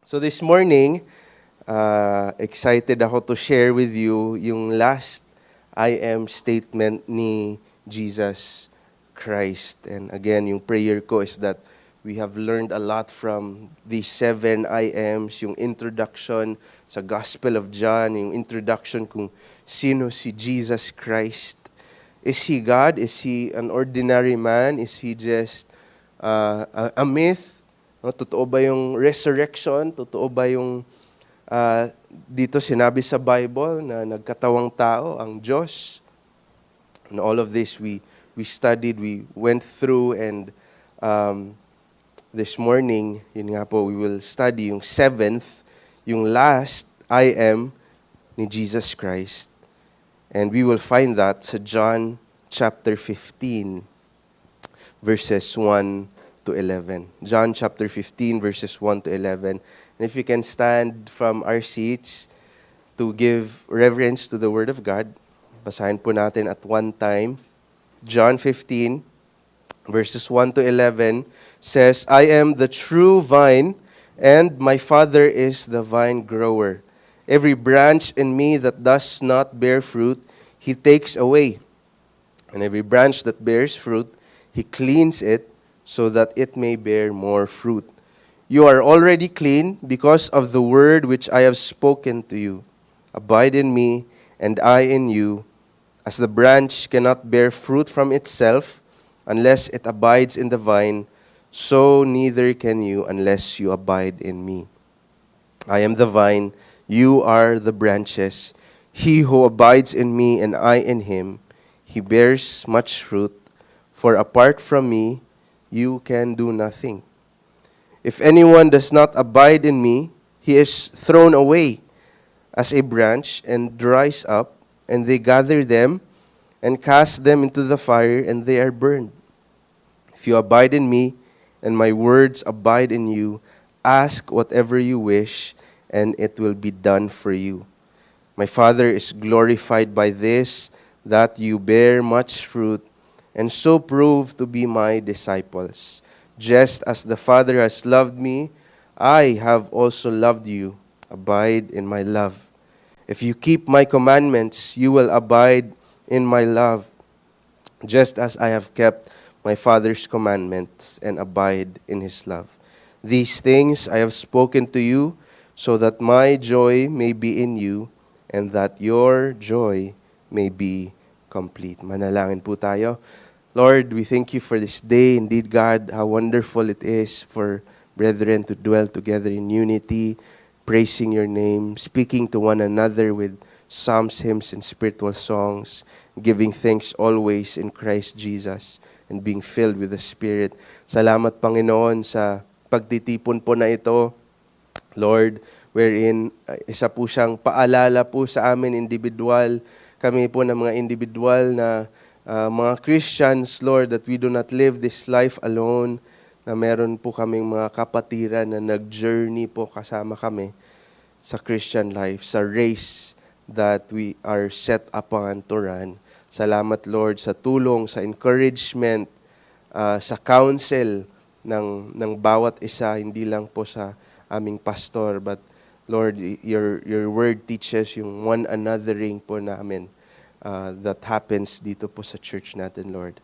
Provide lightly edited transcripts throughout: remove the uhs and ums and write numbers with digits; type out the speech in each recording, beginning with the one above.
So this morning, excited ako to share with you yung last I am statement ni Jesus Christ. And again, yung prayer ko is that we have learned a lot from these 7 I ams, yung introduction sa Gospel of John, yung introduction kung sino si Jesus Christ. Is He God? Is He an ordinary man? Is He just a myth? No, totoo ba yung resurrection? Totoo ba yung dito sinabi sa Bible na nagkatawang tao ang Diyos? And all of this we studied, we went through, and this morning, yun nga po, we will study yung 7th, yung last I am ni Jesus Christ. And we will find that sa John chapter 15, verses 1 to 11. John chapter 15, verses 1 to 11. And if we can stand from our seats to give reverence to the Word of God, basahin po natin at one time. John 15, verses 1 to 11 says, I am the true vine, and my Father is the vine grower. Every branch in me that does not bear fruit, He takes away. And every branch that bears fruit, He cleans it, so that it may bear more fruit. You are already clean because of the word which I have spoken to you. Abide in me, and I in you. As the branch cannot bear fruit from itself unless it abides in the vine, so neither can you unless you abide in me. I am the vine, you are the branches. He who abides in me and I in him, he bears much fruit, for apart from me, you can do nothing. If anyone does not abide in me, he is thrown away as a branch and dries up, and they gather them and cast them into the fire, and they are burned. If you abide in me, and my words abide in you, ask whatever you wish, and it will be done for you. My Father is glorified by this, that you bear much fruit, and so prove to be my disciples. Just as the Father has loved me, I have also loved you. Abide in my love. If you keep my commandments, you will abide in my love, just as I have kept my Father's commandments and abide in his love. These things I have spoken to you, so that my joy may be in you, and that your joy may be complete. Manalangin po tayo. Lord, we thank you for this day. Indeed, God, how wonderful it is for brethren to dwell together in unity, praising your name, speaking to one another with psalms, hymns, and spiritual songs, giving thanks always in Christ Jesus, and being filled with the Spirit. Salamat, Panginoon, sa pagtitipon po na ito, Lord, wherein isa po siyang paalala po sa amin individual, kami po na mga individual na mga Christians, Lord, that we do not live this life alone, na meron po kaming mga kapatiran na nag-journey po kasama kami sa Christian life, sa race that we are set upon to run. Salamat, Lord, sa tulong, sa encouragement, sa counsel ng bawat isa, hindi lang po sa aming pastor, but Lord, your word teaches yung one anothering po namin that happens dito po sa church natin, Lord.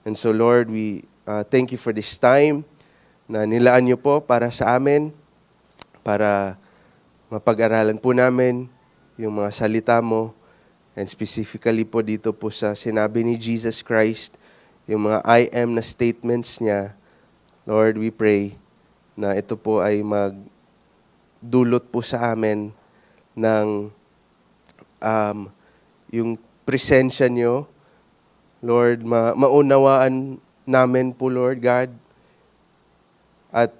And so, Lord, we thank you for this time na nilaan niyo po para sa amin, para mapag-aralan po namin yung mga salita mo, and specifically po dito po sa sinabi ni Jesus Christ, yung mga I am na statements niya. Lord, we pray na ito po ay magdulot po sa amin ng yung presensya niyo, Lord, maunawaan namin po, Lord God, at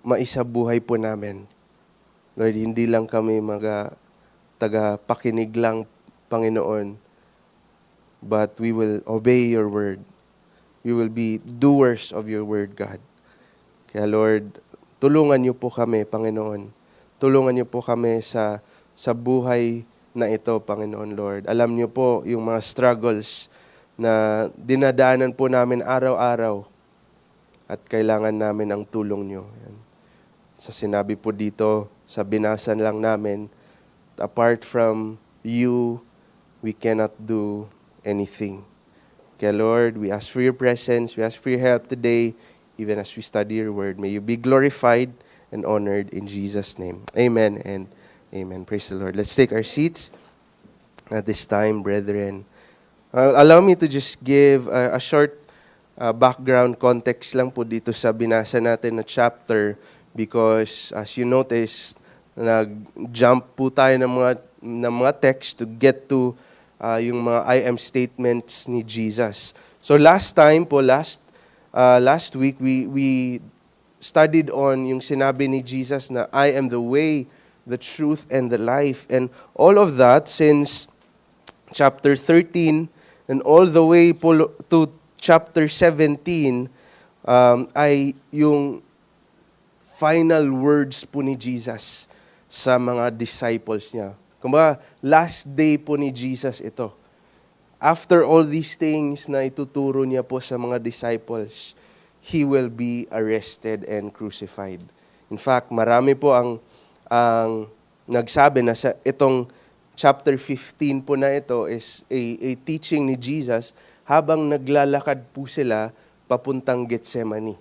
maisabuhay po namin. Lord, hindi lang kami taga-pakinig lang, Panginoon, but we will obey your word. We will be doers of your word, God. Kaya, Lord, tulungan niyo po kami, Panginoon. Tulungan niyo po kami sa buhay na ito, Panginoon Lord. Alam niyo po yung mga struggles na dinadaanan po namin araw-araw at kailangan namin ang tulong niyo. Sa sinabi po dito, sa binasa lang namin, apart from you, we cannot do anything. Kaya Lord, we ask for your presence, we ask for your help today, even as we study your word. May you be glorified and honored in Jesus' name. Amen and amen. Praise the Lord. Let's take our seats at this time, brethren. Allow me to just give a short background context lang po dito sa binasa natin na chapter because as you notice, nag-jump po tayo ng mga text to get to yung mga I am statements ni Jesus. So last week, we studied on yung sinabi ni Jesus na I am the way, the truth, and the life. And all of that since chapter 13 and all the way po to chapter 17 ay yung final words po ni Jesus sa mga disciples niya. Kumbaga, last day po ni Jesus ito. After all these things na ituturo niya po sa mga disciples, He will be arrested and crucified. In fact, marami po ang nagsabi na sa itong chapter 15 po na ito is a teaching ni Jesus habang naglalakad po sila papuntang Gethsemane.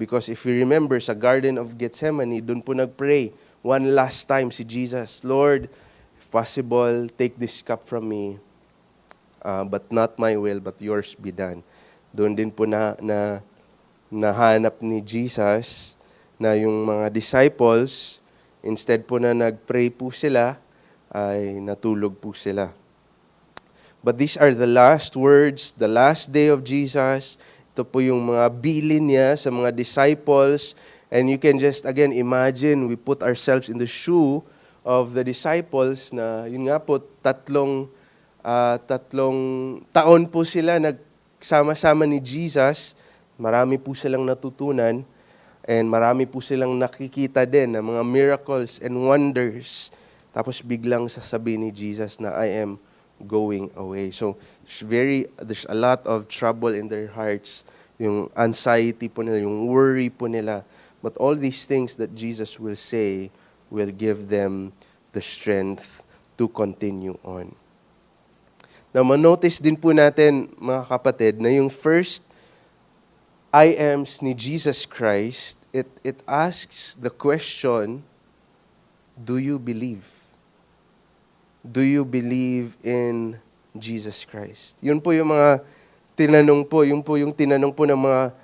Because if you remember, sa Garden of Gethsemane, doon po nagpray one last time si Jesus, Lord, if possible, take this cup from me, but not my will, but yours be done. Doon din po nahanap ni Jesus na yung mga disciples, instead po na nagpray po sila, ay natulog po sila. But these are the last words, the last day of Jesus. Ito po yung mga bilin niya sa mga disciples. And you can just, again, imagine, we put ourselves in the shoe of the disciples na, yun nga po, tatlong taon po sila nagsama-sama ni Jesus. Marami po silang natutunan and marami po silang nakikita din na mga miracles and wonders. Tapos biglang sasabihin ni Jesus na I am going away. So there's a lot of trouble in their hearts, yung anxiety po nila, yung worry po nila. But all these things that Jesus will say will give them the strength to continue on. Now, manotice din po natin, mga kapatid, na yung first I ams ni Jesus Christ, it asks the question, do you believe? Do you believe in Jesus Christ? Yun po yung mga tinanong po, yung tinanong po ng mga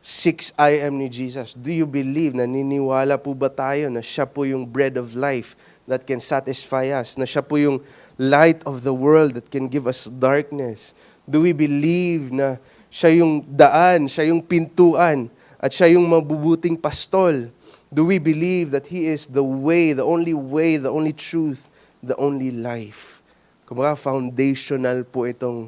6 I am ni Jesus. Do you believe? Naniniwala po ba tayo na siya po yung bread of life that can satisfy us? Na siya po yung light of the world that can give us darkness? Do we believe na siya yung daan, siya yung pintuan, at siya yung mabubuting pastol? Do we believe that He is the way, the only truth, the only life? Kumbaga, foundational po itong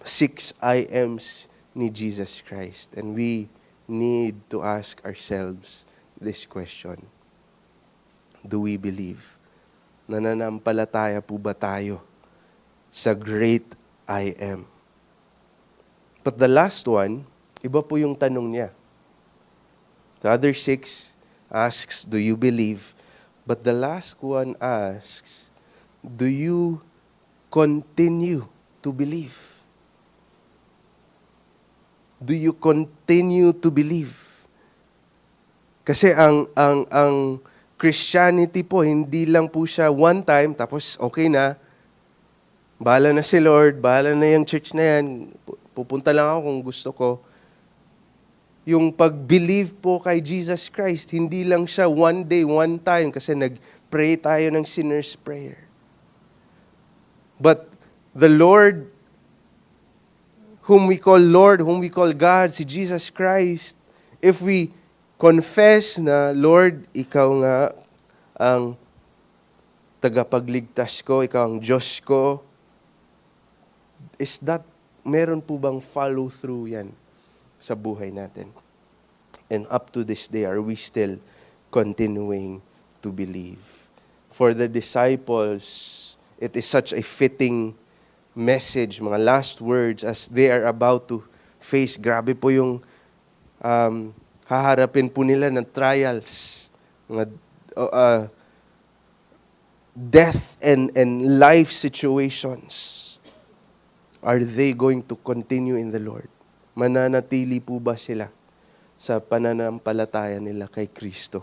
6 I ams ni Jesus Christ. And we need to ask ourselves this question. Do we believe? Nananampalataya po ba tayo sa great I am? But the last one, iba po yung tanong niya. The other 6 asks, do you believe? But the last one asks, do you continue to believe? Do you continue to believe? Kasi ang Christianity po, hindi lang po siya one time, tapos okay na, bahala na si Lord, bahala na yung church na yan, pupunta lang ako kung gusto ko. Yung pag-believe po kay Jesus Christ, hindi lang siya one day, one time, kasi nag-pray tayo ng sinner's prayer. But the Lord, whom we call Lord, whom we call God, si Jesus Christ, if we confess na, Lord, Ikaw nga ang tagapagligtas ko, Ikaw ang Diyos ko, meron po bang follow through yan sa buhay natin? And up to this day, are we still continuing to believe? For the disciples, it is such a fitting message, mga last words as they are about to face. Grabe po yung haharapin po nila ng trials. mga death and life situations, are they going to continue in the Lord? Mananatili po ba sila sa pananampalataya nila kay Kristo?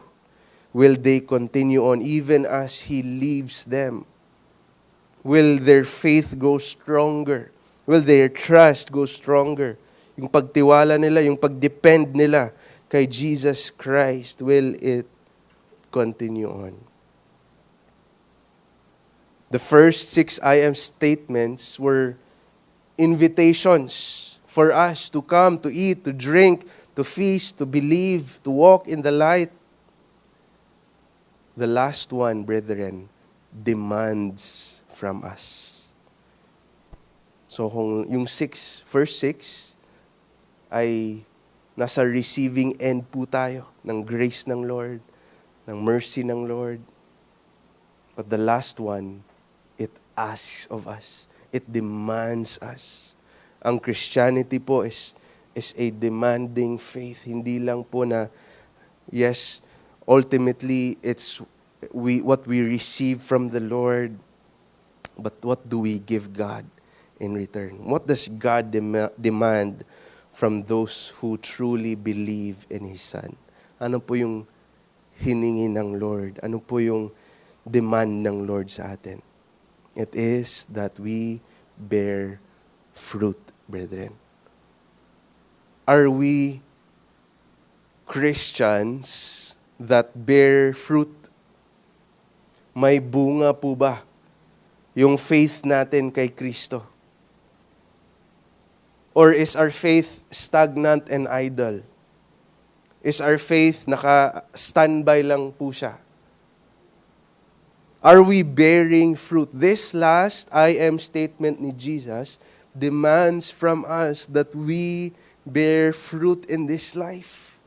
Will they continue on even as He leaves them? Will their faith go stronger? Will their trust go stronger? Yung pagtiwala nila, yung pagdepend nila kay Jesus Christ, will it continue on? The first 6 I am statements were invitations for us to come, to eat, to drink, to feast, to believe, to walk in the light. The last one, brethren, demands from us. So kung yung first six ay nasa receiving end po tayo ng grace ng Lord, ng mercy ng Lord. But the last one, it asks of us. It demands us. Ang Christianity po is a demanding faith. Hindi lang po na, yes, ultimately, it's what we receive from the Lord, but what do we give God in return? What does God demand from those who truly believe in His Son? Ano po yung hiningi ng Lord? Ano po yung demand ng Lord sa atin? It is that we bear fruit, brethren. Are we Christians that bear fruit? May bunga po ba yung faith natin kay Kristo? Or is our faith stagnant and idle? Is our faith naka-standby lang po siya? Are we bearing fruit? This last I am statement ni Jesus demands from us that we bear fruit in this life.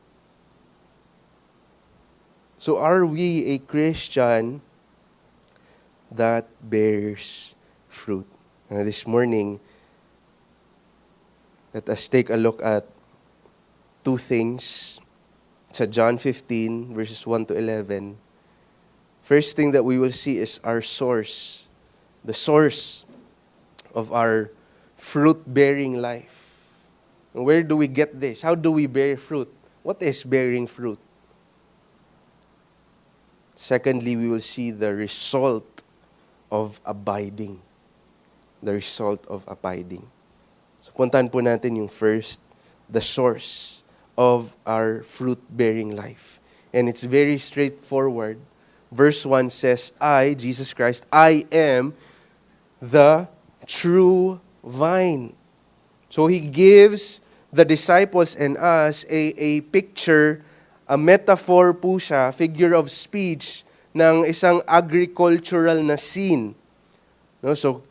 So are we a Christian that bears fruit? This morning, let us take a look at two things. Sa John 15, verses 1 to 11. First thing that we will see is our source. The source of our fruit-bearing life. And where do we get this? How do we bear fruit? What is bearing fruit? Secondly, we will see the result of abiding. The result of abiding. So puntahan po natin yung first, the source of our fruit-bearing life. And it's very straightforward. Verse 1 says, I, Jesus Christ, I am the true vine. So He gives the disciples and us a picture, a metaphor po siya, figure of speech, ng isang agricultural na scene. No? So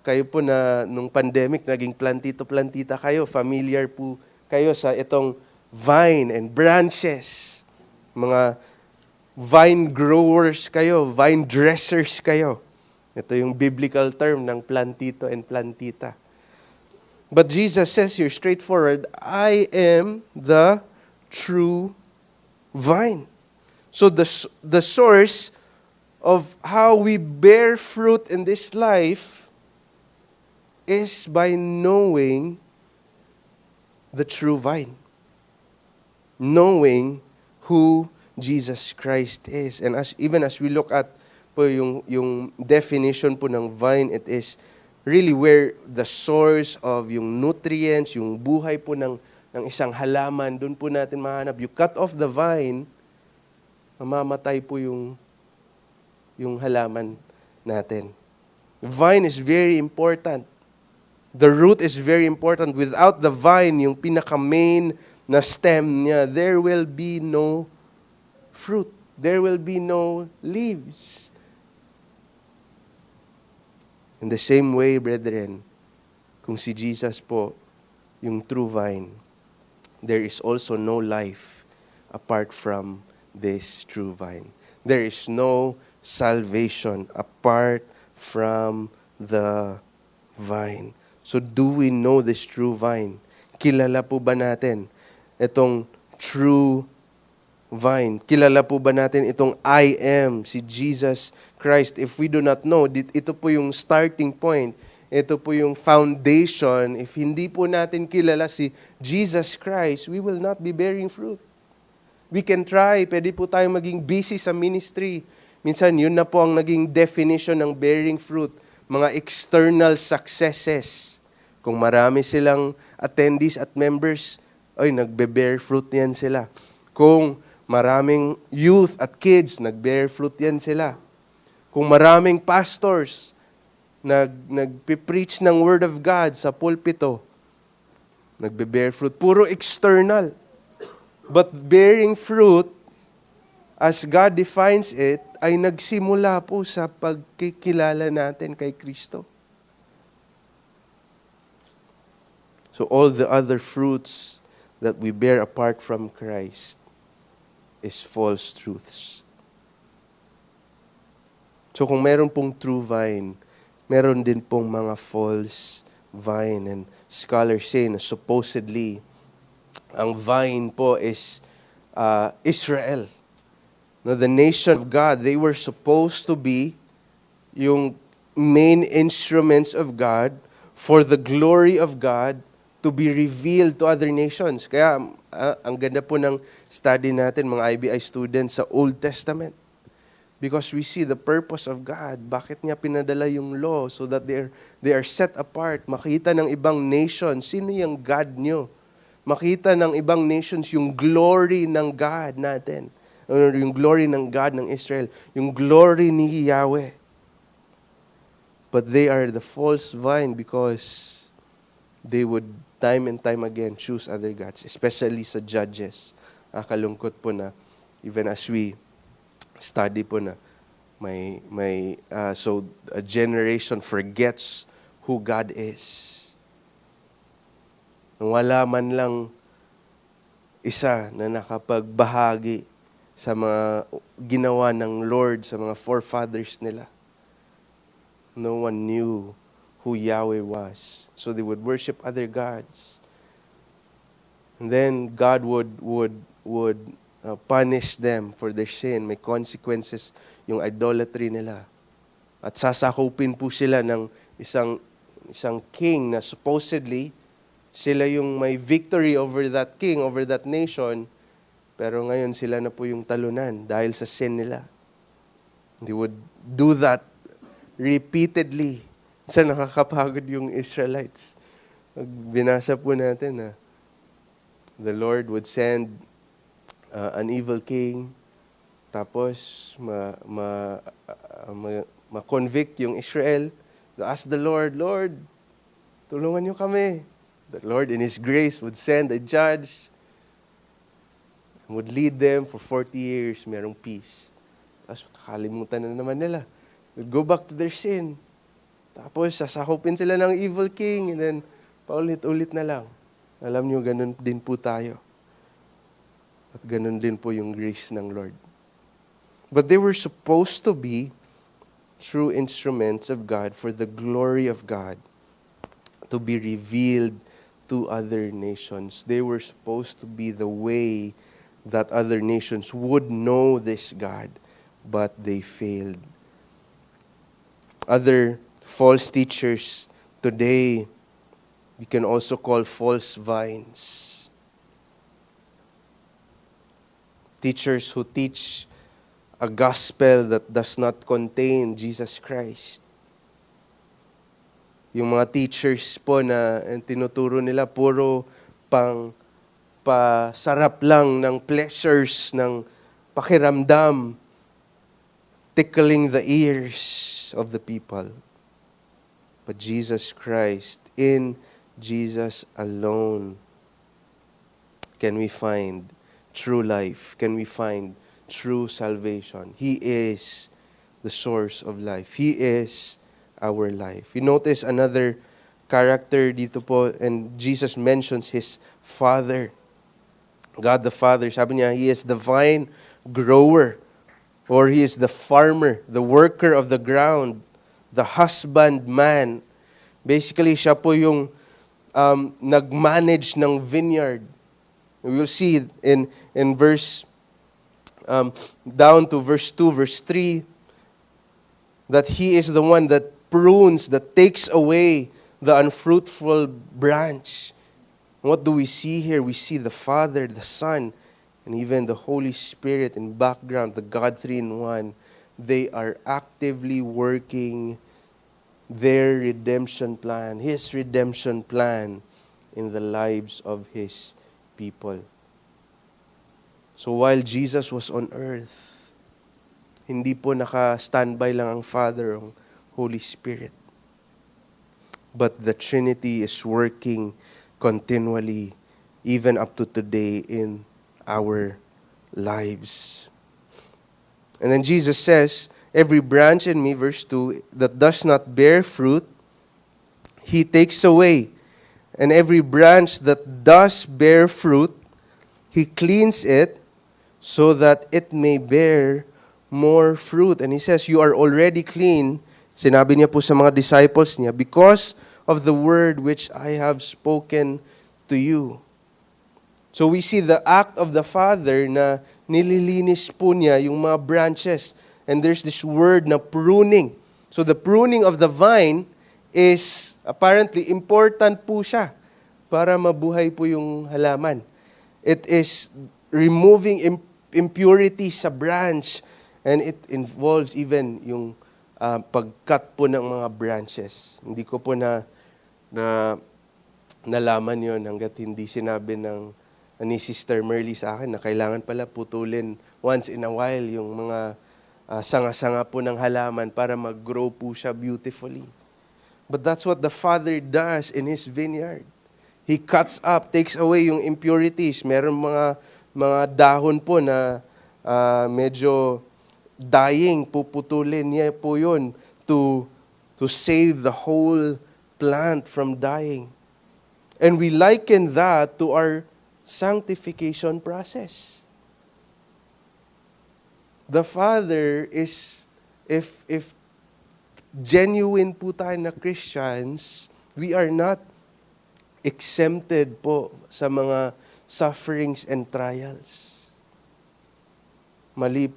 kayo po na nung pandemic, naging plantito-plantita kayo, familiar po kayo sa itong vine and branches. Mga vine growers kayo, vine dressers kayo. Ito yung biblical term ng plantito and plantita. But Jesus says here, straightforward, I am the true vine. So the source of how we bear fruit in this life is by knowing the true vine. Knowing who Jesus Christ is. And even as we look at po yung definition po ng vine, it is really where the source of yung nutrients, yung buhay po ng isang halaman, doon po natin mahanap. You cut off the vine, mamamatay po yung halaman natin. Vine is very important. The root is very important. Without the vine, yung pinaka-main na stem niya, there will be no fruit. There will be no leaves. In the same way, brethren, kung si Jesus po, yung true vine, there is also no life apart from this true vine. There is no salvation apart from the vine. So do we know this true vine? Kilala po ba natin itong true vine. Kilala po ba natin itong I am, si Jesus Christ? If we do not know, ito po yung starting point. Ito po yung foundation. If hindi po natin kilala si Jesus Christ, we will not be bearing fruit. We can try, pwede po tayo maging busy sa ministry. Minsan, yun na po ang naging definition ng bearing fruit. Mga external successes. Kung marami silang attendees at members, ay, nagbe-bear fruit yan sila. Kung maraming youth at kids, nag-bear fruit yan sila. Kung maraming pastors, nagpipreach ng Word of God sa pulpito, nagbe-bear fruit. Puro external. But bearing fruit, as God defines it, ay nagsimula po sa pagkikilala natin kay Kristo. So all the other fruits that we bear apart from Christ is false truths. So kung meron pong true vine, meron din pong mga false vine. And scholars say na supposedly, ang vine po is Israel. No, the nation of God, they were supposed to be yung main instruments of God for the glory of God to be revealed to other nations. Kaya ang ganda po ng study natin, mga IBI students, sa Old Testament. Because we see the purpose of God. Bakit niya pinadala yung law? So that they are set apart. Makita ng ibang nations, sino yung God nyo? Makita ng ibang nations yung glory ng God natin. Yung glory ng God ng Israel. Yung glory ni Yahweh. But they are the false vine because they would time and time again choose other gods. Especially sa Judges. Kalungkot po na even as we study po na so a generation forgets who God is. Wala man lang isa na nakapagbahagi sa mga ginawa ng Lord sa mga forefathers nila. No one knew who Yahweh was. So they would worship other gods. And then God would punish them for their sin. May consequences yung idolatry nila. At sasakupin po sila ng isang king na supposedly sila yung may victory over that king, over that nation, pero ngayon sila na po yung talunan dahil sa sin nila. They would do that repeatedly. Sa nakakapagod yung Israelites. Binasa po natin na the Lord would send an evil king, tapos ma-convict yung Israel. Ask the Lord, Lord, tulungan niyo kami. The Lord in His grace would send a judge and would lead them for 40 years, merong peace. Tapos kakalimutan na naman nila. They'd go back to their sin. Tapos sasakupin sila ng evil king and then paulit-ulit na lang. Alam niyo, ganun din po tayo. At ganun din po yung grace ng Lord. But they were supposed to be true instruments of God for the glory of God to be revealed to other nations. They were supposed to be the way that other nations would know this God, but they failed. Other false teachers today, we can also call false vines. Teachers who teach a gospel that does not contain Jesus Christ. Yung mga teachers po na tinuturo nila puro pasarap lang ng pleasures, ng pakiramdam, tickling the ears of the people. But Jesus Christ, in Jesus alone, can we find true life? Can we find true salvation? He is the source of life. He is our life. You notice another character dito po, and Jesus mentions His Father. God the Father, sabi niya, He is the vine grower, or He is the farmer, the worker of the ground, the husbandman. Basically, siya po yung nag-manage ng vineyard. We will see in verse down to verse 2, verse 3, that He is the one that prunes, that takes away the unfruitful branch. What do we see here? We see the Father, the Son, and even the Holy Spirit in background, the God 3-in-1. They are actively working their redemption plan, His redemption plan in the lives of His people. So while Jesus was on earth, hindi po naka-standby lang ang Father, ang Holy Spirit. But the Trinity is working continually, even up to today in our lives. And then Jesus says, every branch in me, verse 2, that does not bear fruit, He takes away. And every branch that does bear fruit, He cleans it so that it may bear more fruit. And He says, you are already clean. Sinabi niya po sa mga disciples niya, because of the word which I have spoken to you. So we see the act of the Father na nililinis po niya yung mga branches. And there's this word na pruning. So the pruning of the vine is apparently important po siya para mabuhay po yung halaman. It is removing impurities sa branch, and it involves even yung pag-cut po ng mga branches. Hindi ko po nalaman yon hanggat hindi sinabi ni Sister Merly sa akin na kailangan pala putulin once in a while yung mga sanga-sanga po ng halaman para mag-grow po siya beautifully. But that's what the Father does in His vineyard. He cuts up, takes away yung impurities. Meron mga dahon po na medyo dying, puputulin niya po yun to save the whole plant from dying. And we liken that to our sanctification process. The Father is, if genuine po tayo na Christians, we are not exempted po sa mga sufferings and trials. Mali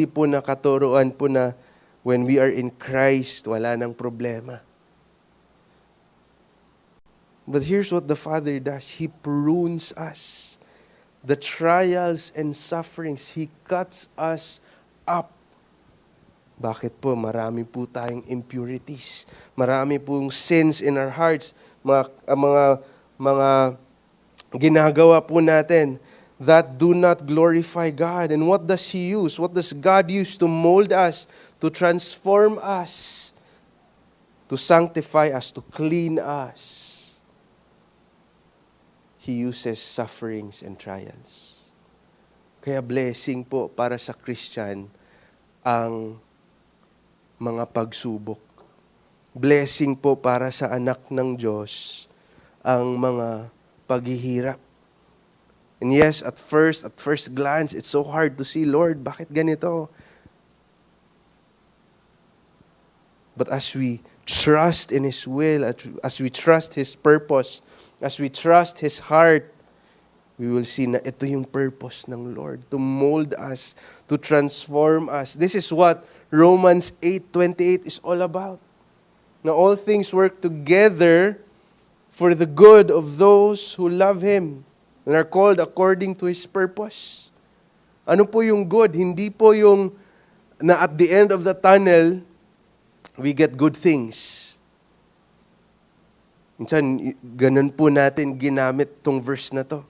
po na katuruan po na when we are in Christ, wala nang problema. But here's what the Father does. He prunes us. The trials and sufferings, He cuts us up. Bakit po? Marami po tayong impurities. Marami pong sins in our hearts. Mga ginagawa po natin that do not glorify God. And what does He use? What does God use to mold us, to transform us, to sanctify us, to clean us? He uses sufferings and trials. Kaya blessing po para sa Christian ang mga pagsubok. Blessing po para sa anak ng Diyos ang mga paghihirap. And yes, at first glance, it's so hard to see, Lord, bakit ganito? But as we trust in His will, as we trust His purpose, as we trust His heart, we will see na ito yung purpose ng Lord, to mold us, to transform us. This is what Romans 8:28 is all about. Na all things work together for the good of those who love Him and are called according to His purpose. Ano po yung good? Hindi po yung na at the end of the tunnel, we get good things. Minsan, ganun po natin ginamit tong verse na to.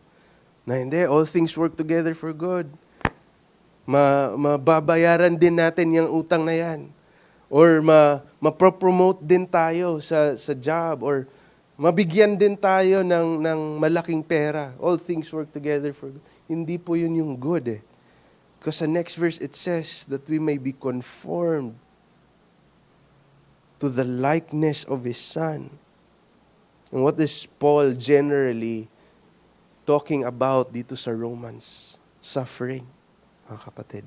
Na hindi, all things work together for good. Mababayaran din natin yung utang na yan. Or ma-promote din tayo sa job. Or mabigyan din tayo ng malaking pera. All things work together for good. Hindi po yun yung good eh. Because sa next verse, it says that we may be conformed to the likeness of His Son. And what is Paul generally talking about dito sa Romans? Suffering, mga kapatid.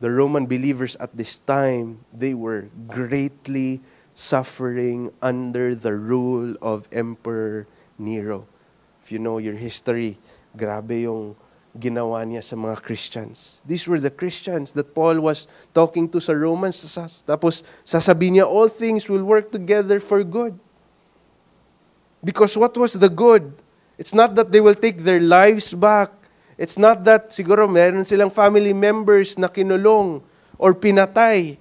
The Roman believers at this time, they were greatly suffering under the rule of Emperor Nero. If you know your history, grabe yung ginawa niya sa mga Christians. These were the Christians that Paul was talking to sa Romans. Tapos sasabihin niya, all things will work together for good. Because what was the good? It's not that they will take their lives back. It's not that siguro meron silang family members na kinulong or pinatay.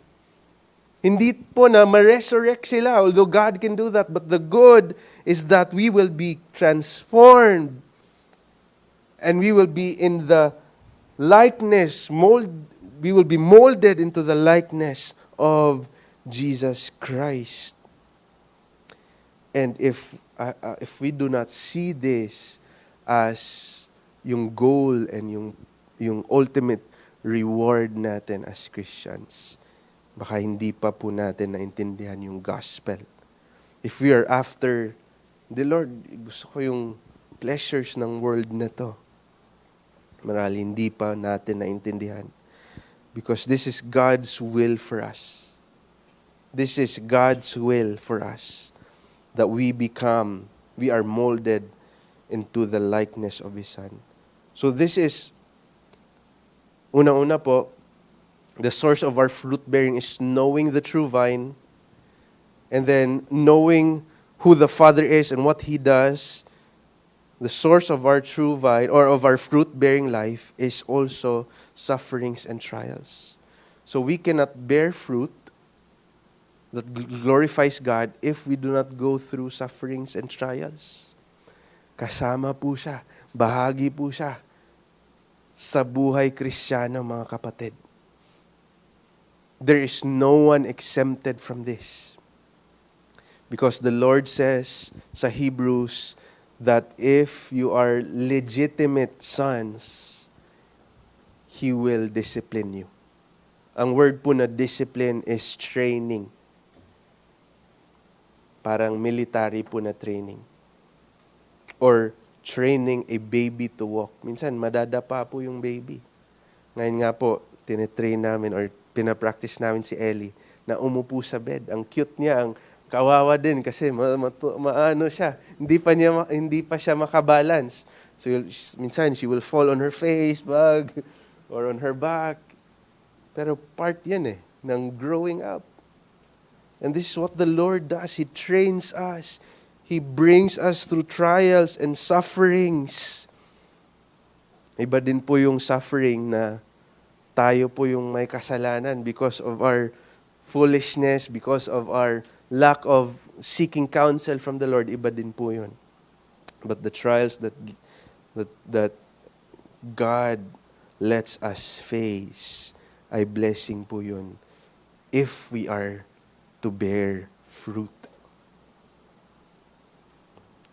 Hindi po na ma-resurrect sila, although God can do that. But the good is that we will be transformed. And we will be in the likeness, we will be molded into the likeness of Jesus Christ. And if we do not see this as yung goal and yung ultimate reward natin as Christians, baka hindi pa po natin naintindihan yung gospel. If we are after the Lord, gusto ko yung pleasures ng world na to, marahil hindi pa natin naintindihan. Because this is God's will for us. This is God's will for us. That we are molded into the likeness of His Son. So this is, una-una po, the source of our fruit bearing is knowing the true vine, and then knowing who the Father is and what He does. The source of our true vine or of our fruit-bearing life is also sufferings and trials. So we cannot bear fruit that glorifies God if we do not go through sufferings and trials. Kasama po siya, bahagi po siya sa buhay Kristiyano, mga kapatid. There is no one exempted from this. Because the Lord says sa Hebrews that if you are legitimate sons, He will discipline you. Ang word po na discipline is training. Parang military po na training. Or training a baby to walk. Minsan, madadapa po yung baby. Ngayon nga po, tinetrain namin or pinapractice namin si Ellie na umupo sa bed. Ang cute niya, ang kawawa din kasi maano siya. Hindi pa siya makabalance. So minsan she will fall on her face, or on her back. Pero part 'yan ng growing up. And this is what the Lord does. He trains us. He brings us through trials and sufferings. Iba din po yung suffering na tayo po yung may kasalanan because of our foolishness, because of our lack of seeking counsel from the Lord, iba din po yun. But the trials that God lets us face, ay blessing po yun if we are to bear fruit.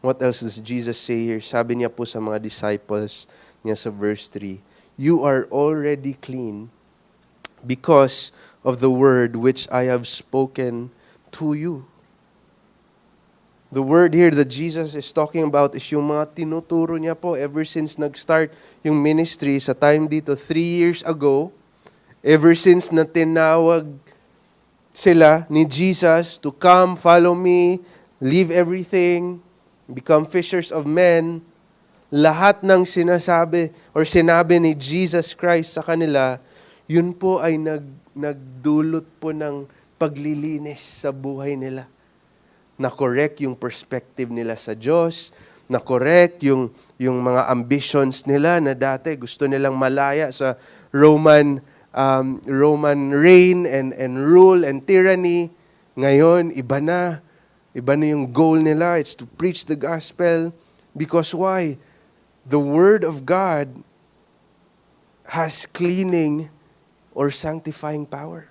What else does Jesus say here? Sabi niya po sa mga disciples niya sa verse 3, you are already clean because of the word which I have spoken to you. The word here that Jesus is talking about is yung mga tinuturo niya po ever since nag-start yung ministry sa time dito 3 years ago. Ever since na tinawag sila ni Jesus to come, follow me, leave everything, become fishers of men, lahat ng sinasabi or sinabi ni Jesus Christ sa kanila, yun po ay nagdulot po ng paglilinis sa buhay nila. Na-correct yung perspective nila sa Diyos, na-correct yung mga ambitions nila na dati gusto nilang malaya sa Roman reign and rule and tyranny. Ngayon, iba na yung goal nila. It's to preach the gospel. Because why? The Word of God has cleaning or sanctifying power.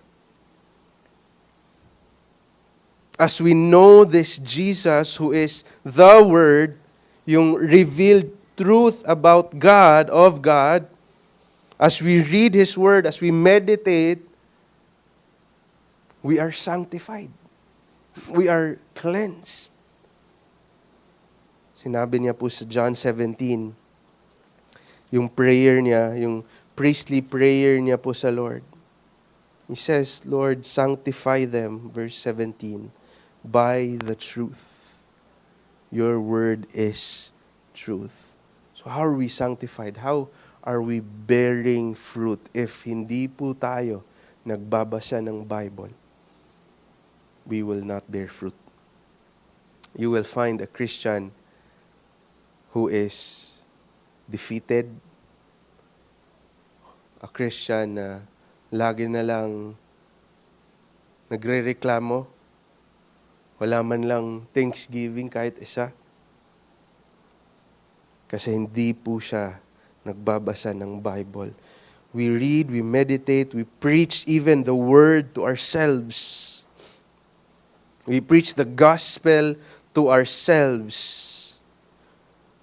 As we know this Jesus who is the Word, yung revealed truth about God, of God, as we read His Word, as we meditate, we are sanctified. We are cleansed. Sinabi niya po sa John 17, yung prayer niya, yung priestly prayer niya po sa Lord. He says, Lord, sanctify them, verse 17, by the truth. Your word is truth. So how are we sanctified? How are we bearing fruit? If hindi po tayo nagbabasa ng Bible, we will not bear fruit. You will find a Christian who is defeated, a Christian na lagi na lang nagre-reklamo, wala man lang thanksgiving kahit isa, kasi hindi po siya nagbabasa ng Bible. We read, we meditate, we preach even the Word to ourselves. We preach the gospel to ourselves.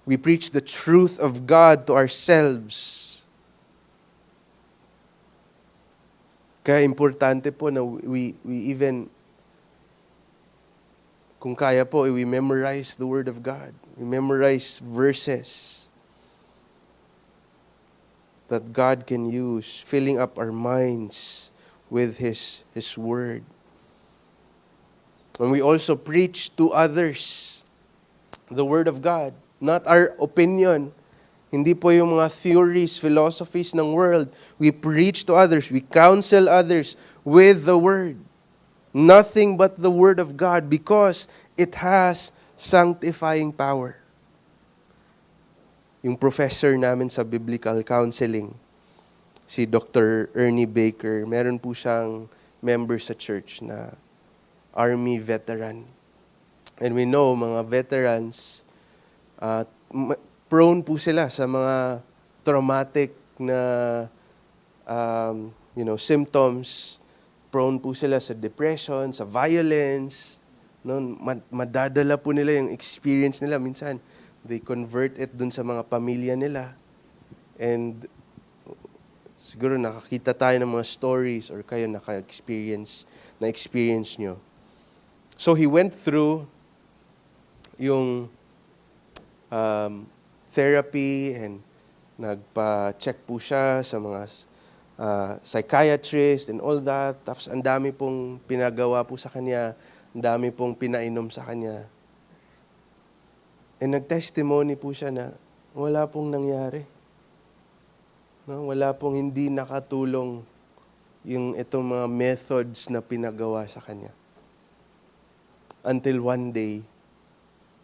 We preach the truth of God to ourselves. Kaya importante po na we even, kung kaya po, we memorize the Word of God. We memorize verses that God can use, filling up our minds with His Word. And we also preach to others the Word of God, not our opinion. Hindi po yung mga theories, philosophies ng world. We preach to others, we counsel others with the Word. Nothing but the Word of God, because it has sanctifying power. Yung professor namin sa biblical counseling, si Dr. Ernie Baker, meron po siyang member sa church na Army veteran. And we know, mga veterans, prone po sila sa mga traumatic na symptoms. Prone po sila sa depression, sa violence. No, madadala po nila yung experience nila. Minsan, they convert it dun sa mga pamilya nila. And siguro nakakita tayo ng mga stories or kayo na-experience nyo. So he went through yung therapy and nagpa-check po siya sa mga psychiatrist and all that. Tapos ang dami pong pinagawa po sa kanya, ang dami pong pinainom sa kanya. And nag-testimony po siya na wala pong nangyari. No? Wala pong hindi nakatulong yung itong mga methods na pinagawa sa kanya. Until one day,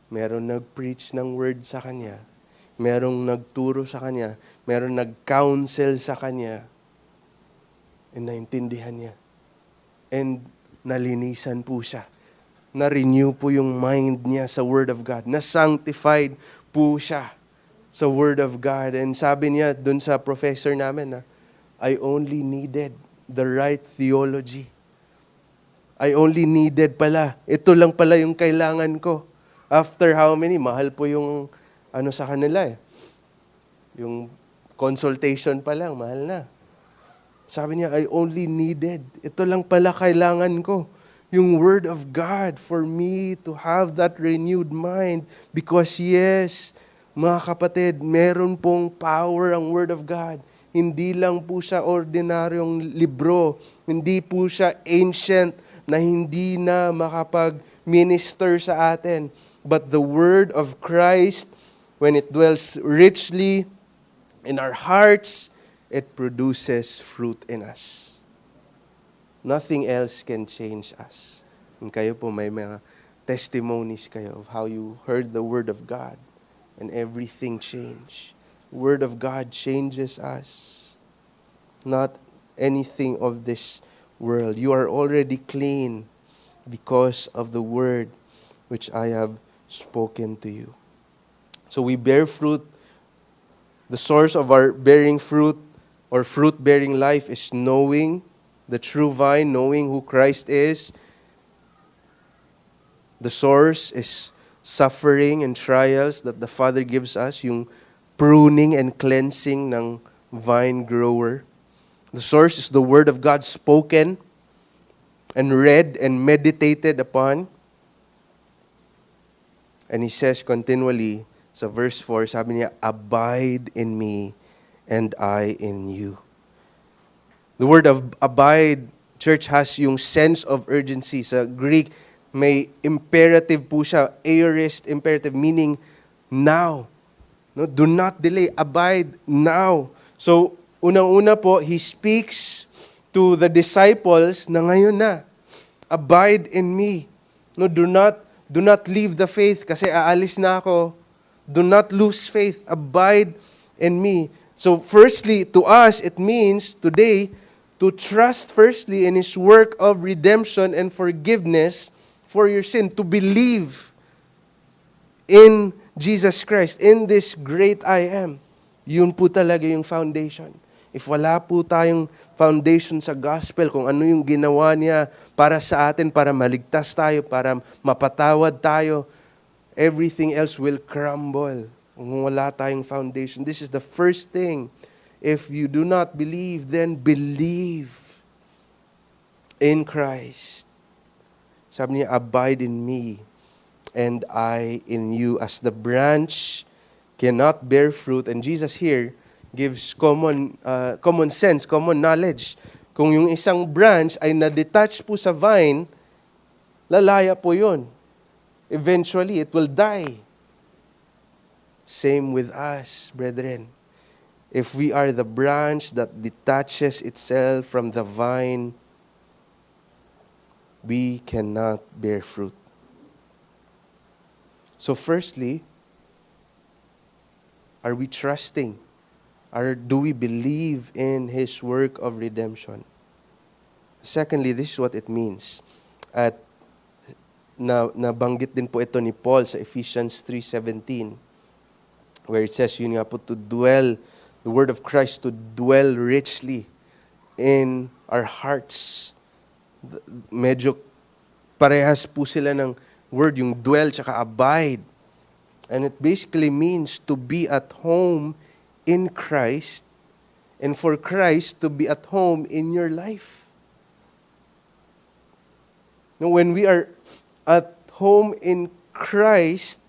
meron nag-preach ng word sa kanya, merong nagturo sa kanya, meron nag-counsel sa kanya, and naintindihan niya. And nalinisan po siya. Na-renew po yung mind niya sa Word of God. Na-sanctified po siya sa Word of God. And sabi niya dun sa professor namin na, I only needed the right theology. I only needed pala. Ito lang pala yung kailangan ko. After how many? Mahal po yung sa kanila eh. Yung consultation pa lang, mahal na. Sabi niya, I only needed. Ito lang pala kailangan ko. Yung Word of God for me to have that renewed mind. Because yes, mga kapatid, meron pong power ang Word of God. Hindi lang po siya ordinaryong libro. Hindi po siya ancient na hindi na makapag-minister sa atin. But the Word of Christ, when it dwells richly in our hearts, it produces fruit in us. Nothing else can change us. And kayo po may mga testimonies kayo of how you heard the Word of God and everything changed. Word of God changes us. Not anything of this world. You are already clean because of the Word which I have spoken to you. So we bear fruit. The source of our bearing fruit or fruit-bearing life is knowing the true vine, knowing who Christ is. The source is suffering and trials that the Father gives us, yung pruning and cleansing ng vine grower. The source is the Word of God spoken and read and meditated upon. And He says continually sa verse 4, sabi niya, abide in me and I in you. The word of abide, church, has yung sense of urgency. Sa Greek, may imperative po siya, aorist imperative, meaning now. No, do not delay, abide now. So, unang-una po, He speaks to the disciples na ngayon na, abide in me. No, do not leave the faith kasi aalis na ako. Do not lose faith. Abide in me. So firstly, to us, it means today to trust firstly in His work of redemption and forgiveness for your sin. To believe in Jesus Christ, in this great I am. Yun po talaga yung foundation. If wala po tayong foundation sa gospel, kung ano yung ginawa niya para sa atin, para maligtas tayo, para mapatawad tayo, everything else will crumble. Kung wala tayong foundation. This is the first thing. If you do not believe, then believe in Christ. Sabi niya, abide in me, and I in you. As the branch cannot bear fruit, and Jesus here gives common sense, common knowledge. Kung yung isang branch ay na-detach po sa vine, lalaya po yun. Eventually, it will die. Same with us, brethren. If we are the branch that detaches itself from the vine, we cannot bear fruit. So firstly, are we trusting? Or do we believe in His work of redemption? Secondly, this is what it means. At nabanggit din po ito ni Paul sa Ephesians 3:17, where it says, yun nga po, to dwell, the word of Christ to dwell richly in our hearts. Medyo parehas po sila ng word, yung dwell tsaka abide. And it basically means to be at home in Christ, and for Christ to be at home in your life. Now, when we are at home in Christ,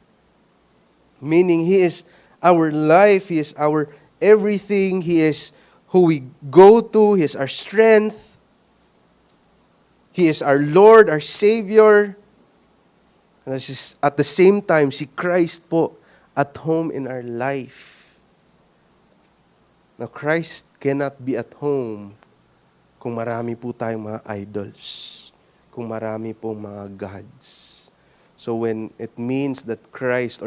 meaning He is our life, He is our everything, He is who we go to, He is our strength, He is our Lord, our Savior. And this is, at the same time, si Christ po at home in our life. Now, Christ cannot be at home kung marami po tayong mga idols, kung marami pong mga gods. So when it means that Christ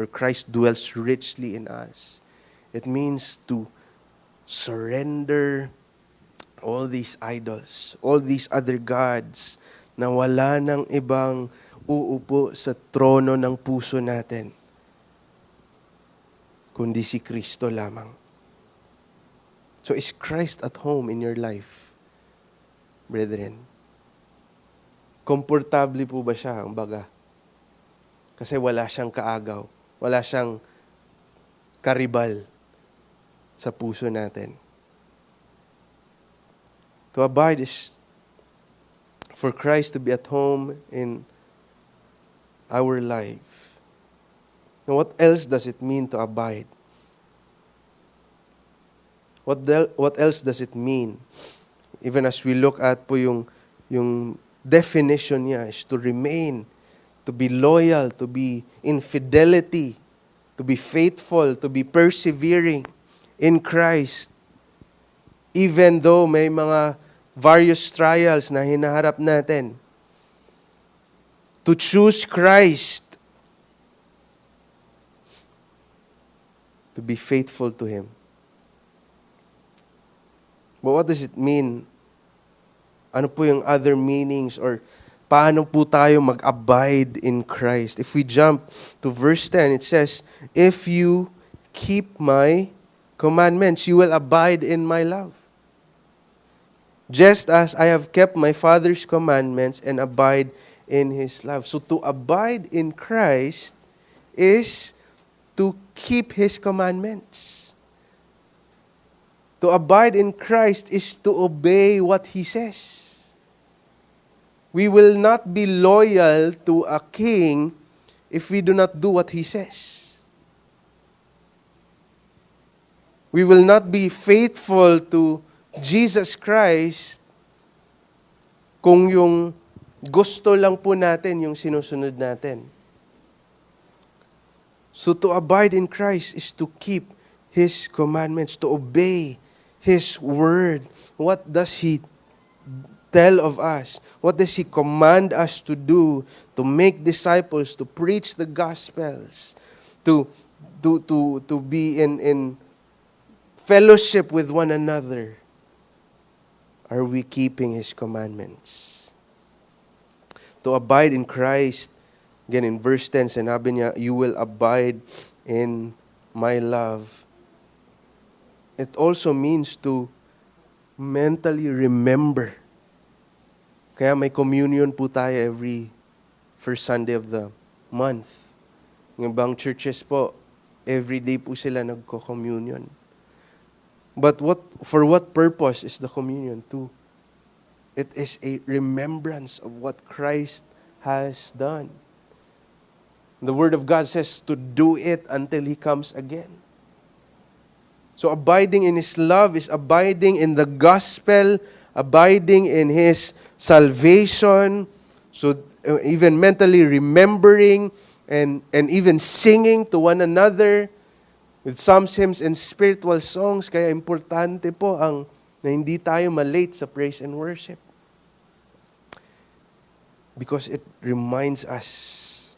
dwells richly in us, it means to surrender all these idols, all these other gods, na wala nang ibang uupo sa trono ng puso natin, kundi si Kristo lamang. So is Christ at home in your life, brethren? Komportable po ba siya, ang baga? Kasi wala siyang kaagaw, wala siyang karibal sa puso natin. To abide is for Christ to be at home in our life. Now, what else does it mean to abide? What else does it mean? Even as we look at po yung definition niya is to remain, to be loyal, to be in fidelity, to be faithful, to be persevering in Christ. Even though may mga various trials na hinaharap natin. To choose Christ. To be faithful to Him. But what does it mean? Ano po yung other meanings, or paano po tayo mag-abide in Christ? If we jump to verse 10, it says, if you keep my commandments, you will abide in my love. Just as I have kept my Father's commandments and abide in His love. So to abide in Christ is to keep His commandments. To abide in Christ is to obey what He says. We will not be loyal to a king if we do not do what he says. We will not be faithful to Jesus Christ kung yung gusto lang po natin yung sinusunod natin. So to abide in Christ is to keep His commandments, to obey His Word. What does He tell of us? What does He command us to do? To make disciples, to preach the Gospels, to be in fellowship with one another. Are we keeping His commandments? To abide in Christ, again in verse 10, sinabi niya, you will abide in my love. It also means to mentally remember. Kaya may communion po tayo every first Sunday of the month. Yung ibang churches po, every day po sila nagko-communion. But for what purpose is the communion too? It is a remembrance of what Christ has done. The Word of God says to do it until He comes again. So abiding in His love is abiding in the gospel, abiding in His salvation. So even mentally remembering and even singing to one another with psalms, hymns, and spiritual songs. Kaya importante po na hindi tayo malate sa praise and worship. Because it reminds us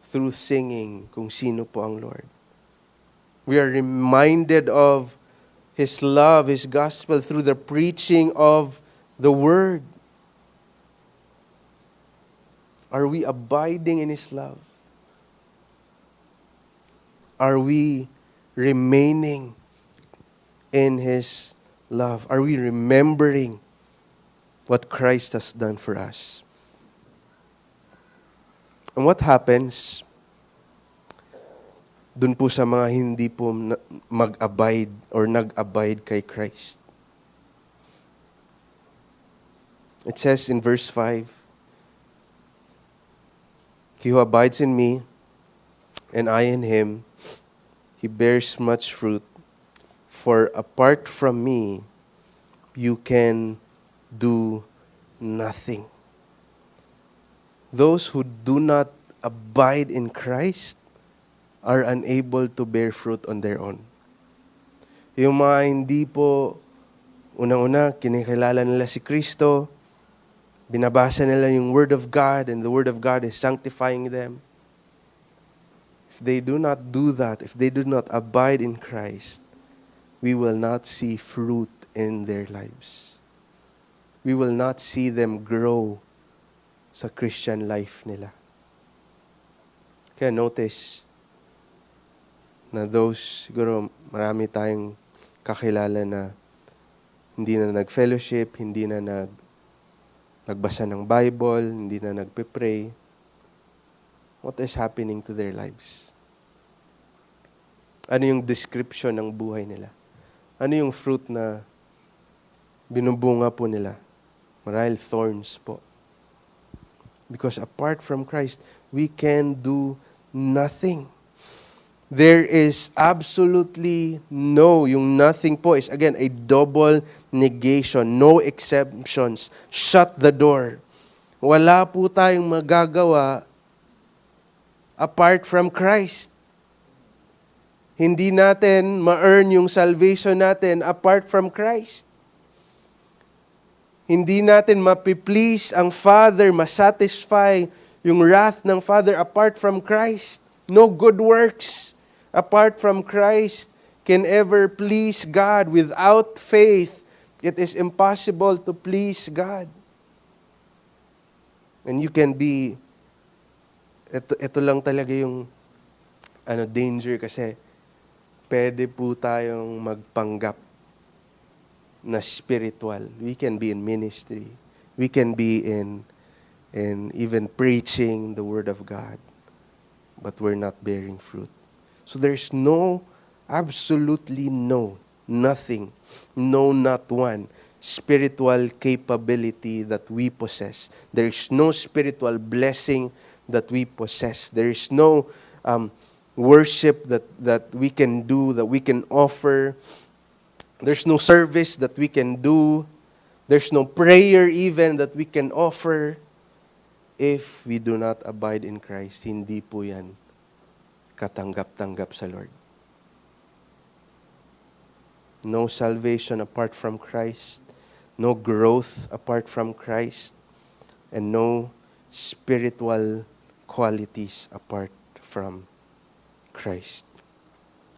through singing kung sino po ang Lord. We are reminded of His love, His gospel through the preaching of the Word. Are we abiding in His love? Are we remaining in His love? Are we remembering what Christ has done for us? And what happens dun po sa mga hindi po mag-abide or nag-abide kay Christ? It says in verse 5, He who abides in me, and I in him, he bears much fruit. For apart from me, you can do nothing. Those who do not abide in Christ are unable to bear fruit on their own. Yung mga hindi po, unang-una, kinikilala nila si Kristo, binabasa nila yung Word of God, and the Word of God is sanctifying them. If they do not do that, if they do not abide in Christ, we will not see fruit in their lives. We will not see them grow sa Christian life nila. Kaya notice na those, siguro marami tayong kakilala na hindi na nag-fellowship, hindi na nagbasa ng Bible, hindi na nagpe-pray. What is happening to their lives? Ano yung description ng buhay nila? Ano yung fruit na binubunga po nila? Marahil thorns po. Because apart from Christ, we can do nothing. There is absolutely no, yung nothing po is again a double negation, no exceptions. Shut the door. Wala po tayong magagawa apart from Christ. Hindi natin ma-earn yung salvation natin apart from Christ. Hindi natin mapiplease ang Father, masatisfy yung wrath ng Father apart from Christ. No good works apart from Christ can ever please God. Without faith, it is impossible to please God. And you can be, ito lang talaga yung danger kasi pwede po tayong magpanggap na spiritual. We can be in ministry. We can be in even preaching the Word of God. But we're not bearing fruit. So there's absolutely nothing, no, not one spiritual capability that we possess. There's no spiritual blessing that we possess. There's no worship that we can do, that we can offer. There's no service that we can do. There's no prayer even that we can offer. If we do not abide in Christ, hindi po yan katanggap-tanggap sa Lord. No salvation apart from Christ. No growth apart from Christ. And no spiritual qualities apart from Christ.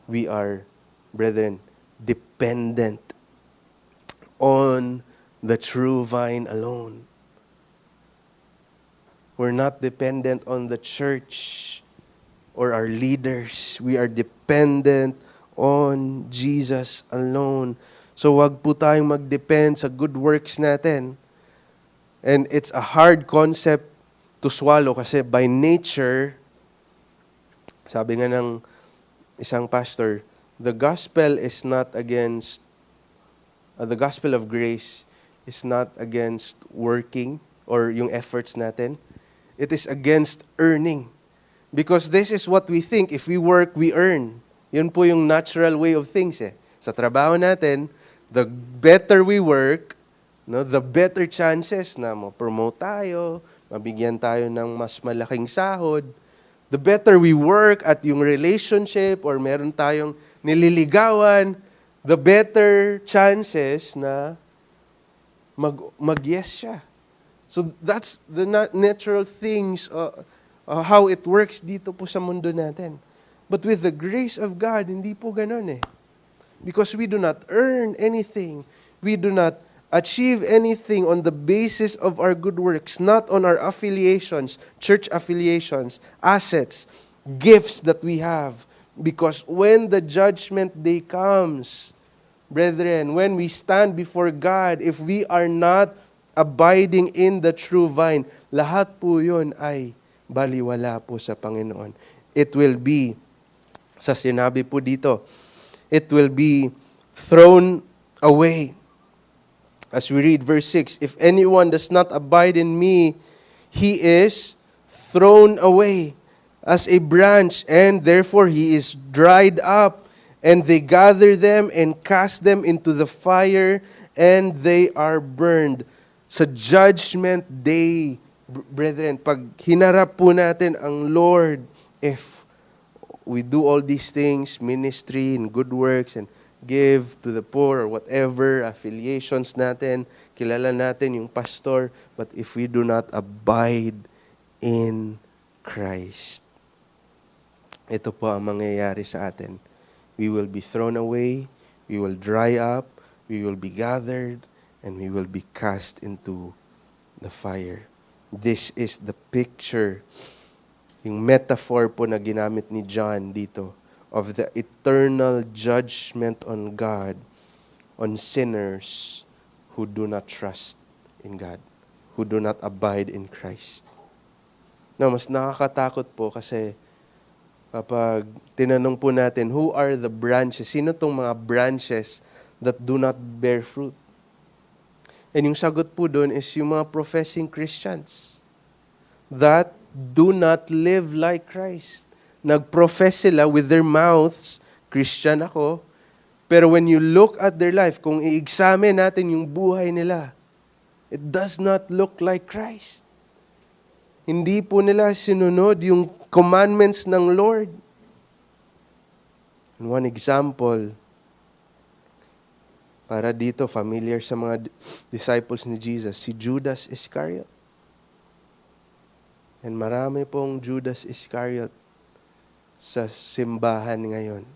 We are, brethren, dependent on the true vine alone. We're not dependent on the church or our leaders. We are dependent on Jesus alone. So wag po tayong mag-depend sa good works natin. And it's a hard concept to swallow kasi by nature, sabi nga ng isang pastor, the gospel is not against, the gospel of grace is not against working or yung efforts natin. It is against earning. Because this is what we think. If we work, we earn. Yun po yung natural way of things eh. Sa trabaho natin, the better we work, no, the better chances na ma-promote tayo, mabigyan tayo ng mas malaking sahod. The better we work at yung relationship or meron tayong nililigawan, the better chances na mag-yes siya. So that's the natural things, how it works dito po sa mundo natin. But with the grace of God, hindi po ganun eh. Because we do not earn anything. We do not achieve anything on the basis of our good works, not on our affiliations, church affiliations, assets, gifts that we have. Because when the judgment day comes, brethren, when we stand before God, if we are not abiding in the true vine, lahat po yun ay baliwala po sa Panginoon. It will be, sa sinabi po dito, it will be thrown away. As we read verse 6, if anyone does not abide in me, he is thrown away as a branch, and therefore he is dried up, and they gather them and cast them into the fire, and they are burned. Sa judgment day, brethren, pag hinarap po natin ang Lord, if we do all these things, ministry and good works, and give to the poor or whatever, affiliations natin, kilala natin yung pastor, but if we do not abide in Christ, ito po ang mangyayari sa atin. We will be thrown away, we will dry up, we will be gathered, and we will be cast into the fire. This is the picture, yung metaphor po na ginamit ni John dito, of the eternal judgment on God, on sinners who do not trust in God, who do not abide in Christ. Now, mas nakakatakot po kasi kapag tinanong po natin, who are the branches? Sino tong mga branches that do not bear fruit? And yung sagot po doon is yung mga professing Christians that do not live like Christ. Nag-profess sila with their mouths, Christian ako, pero when you look at their life, kung i-examine natin yung buhay nila, it does not look like Christ. Hindi po nila sinunod yung commandments ng Lord. And one example, para dito, familiar sa mga disciples ni Jesus, si Judas Iscariot. And marami pong Judas Iscariot sa simbahan ngayon,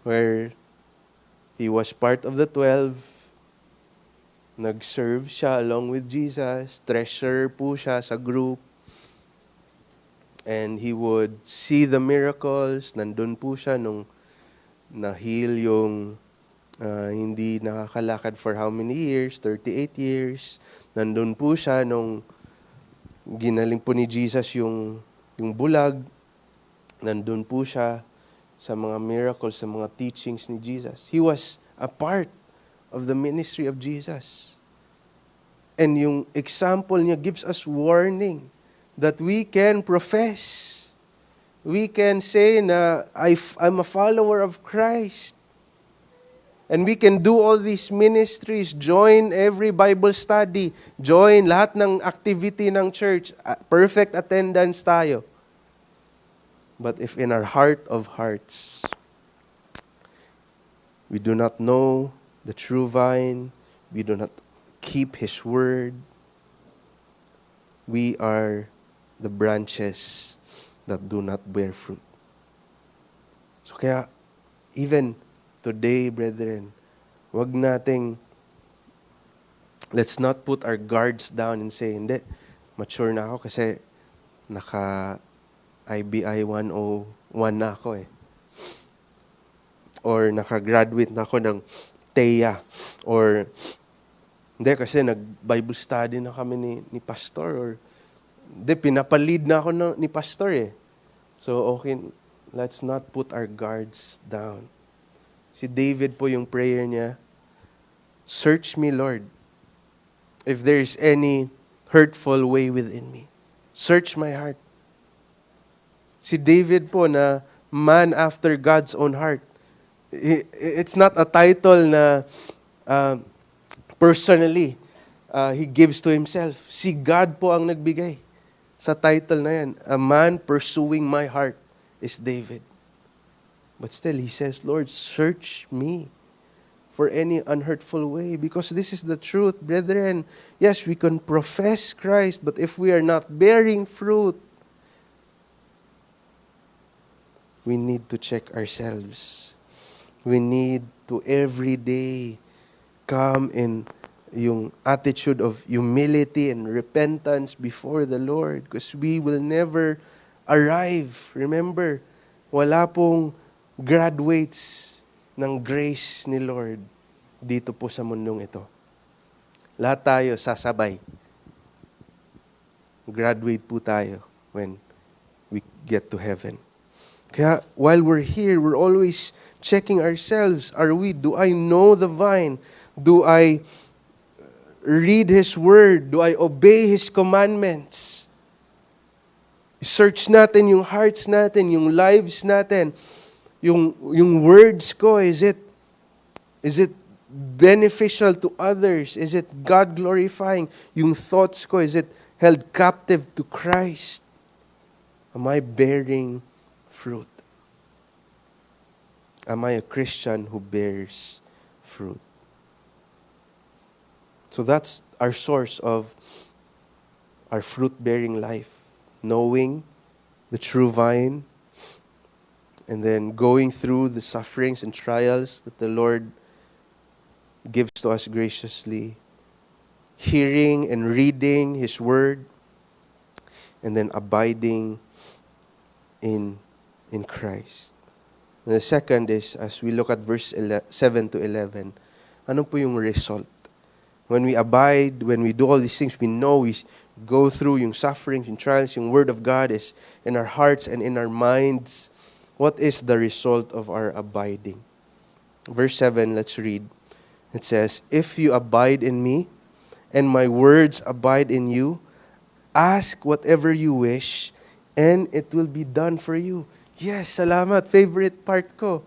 where he was part of the 12, nag-serve siya along with Jesus, treasurer po siya sa group, and he would see the miracles. Nandun po siya nung na-heal yung hindi nakakalakad for how many years? 38 years. Nandun po siya nung ginaling po ni Jesus yung bulag. Nandun po siya sa mga miracles, sa mga teachings ni Jesus. He was a part of the ministry of Jesus. And yung example niya gives us warning that we can profess. We can say na I'm a follower of Christ. And we can do all these ministries, join every Bible study, join lahat ng activity ng church, perfect attendance tayo. But if in our heart of hearts, we do not know the true vine, we do not keep His word, we are the branches that do not bear fruit. So kaya, even today, brethren, let's not put our guards down and say, hindi, mature na ako kasi naka-IBI 101 na ako eh. Or naka-graduate na ako ng TEA. Or, hindi, kasi nag-Bible study na kami ni pastor. Or, hindi, pinapalead na ako ni pastor eh. So, okay, let's not put our guards down. Si David po yung prayer niya, search me, Lord, if there is any hurtful way within me. Search my heart. Si David po na man after God's own heart. It's not a title na personally he gives to himself. Si God po ang nagbigay sa title na yan. A man pursuing my heart is David. But still, he says, Lord, search me for any unhurtful way, because this is the truth, brethren. Yes, we can profess Christ, but if we are not bearing fruit, we need to check ourselves. We need to every day come in yung attitude of humility and repentance before the Lord, because we will never arrive. Remember, wala pong graduates ng grace ni Lord dito po sa mundong ito. Lahat tayo sasabay. Graduate po tayo when we get to heaven. Kaya while we're here, we're always checking ourselves. Do I know the vine? Do I read His word? Do I obey His commandments? Search natin yung hearts natin, yung lives natin. Yung words ko, is it beneficial to others? Is it God-glorifying? Yung thoughts ko, is it held captive to Christ? Am I bearing fruit? Am I a Christian who bears fruit? So that's our source of our fruit-bearing life. Knowing the true vine, and then going through the sufferings and trials that the Lord gives to us graciously, hearing and reading His word, and then abiding in Christ. And the second is, as we look at verse 7 to 11, ano po yung result? When we abide, when we do all these things, we know we go through yung sufferings and trials, yung word of God is in our hearts and in our minds. What is the result of our abiding? Verse 7, let's read. It says, if you abide in me, and my words abide in you, ask whatever you wish, and it will be done for you. Yes, salamat. Favorite part ko.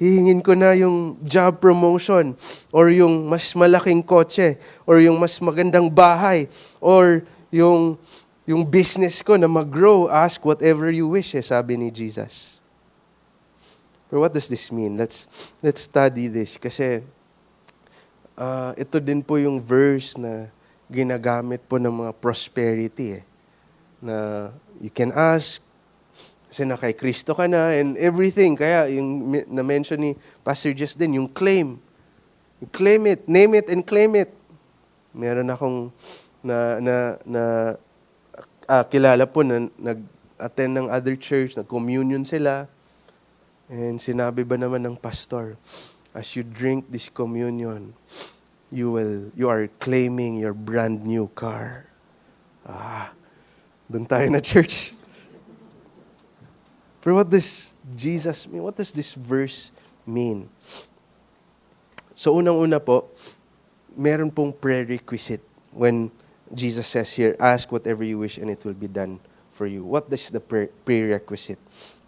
Hihingin ko na yung job promotion, or yung mas malaking kotse, or yung mas magandang bahay, or yung business ko na mag-grow. Ask whatever you wish, sabi ni Jesus. But what does this mean? Let's study this. Kasi ito din po yung verse na ginagamit po ng mga prosperity. Na you can ask, kasi na kay Kristo ka na, and everything. Kaya yung na-mention ni Pastor Jess din, yung claim. You claim it, name it, and claim it. Meron akong kilala po na nag-attend ng other church, nag-communion sila. And sinabi ba naman ng pastor, as you drink this communion, you are claiming your brand new car. Doon tayo na church. But what does Jesus mean? What does this verse mean? So unang-una po, meron pong prerequisite when Jesus says here, ask whatever you wish and it will be done for you. What is the prerequisite?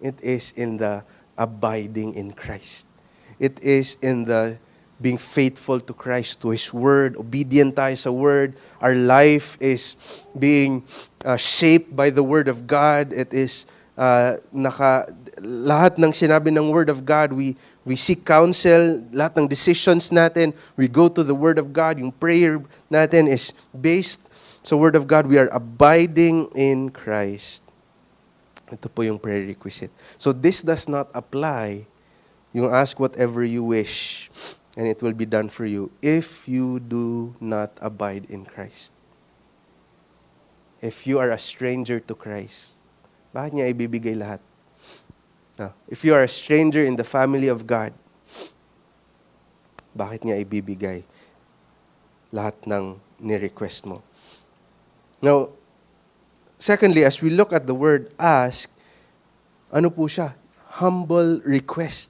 It is in the abiding in Christ. It is in the being faithful to Christ, to His Word, obedient tayo sa Word. Our life is being shaped by the Word of God. It is lahat ng sinabi ng Word of God, we seek counsel, lahat ng decisions natin, we go to the Word of God. Yung prayer natin is based sa Word of God. We are abiding in Christ. Ito po yung prerequisite. So this does not apply, yung ask whatever you wish, and it will be done for you if you do not abide in Christ. If you are a stranger to Christ, bakit niya ibibigay lahat? If you are a stranger in the family of God, bakit niya ibibigay lahat ng ni-request mo? Now, secondly, as we look at the word ask, ano po siya? Humble request.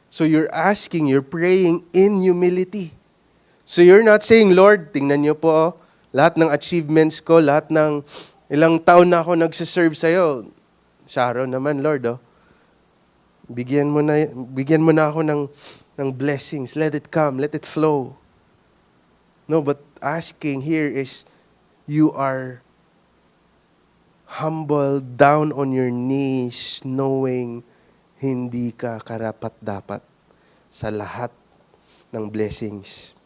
So you're asking, you're praying in humility. So you're not saying, Lord, tingnan niyo po, lahat ng achievements ko, lahat ng ilang taon na ako nagsiserve sa'yo. Sharon naman, Lord, bigyan mo na ako ng blessings. Let it come, let it flow. No, but asking here is, you are humble, down on your knees, knowing hindi ka karapat-dapat sa lahat ng blessings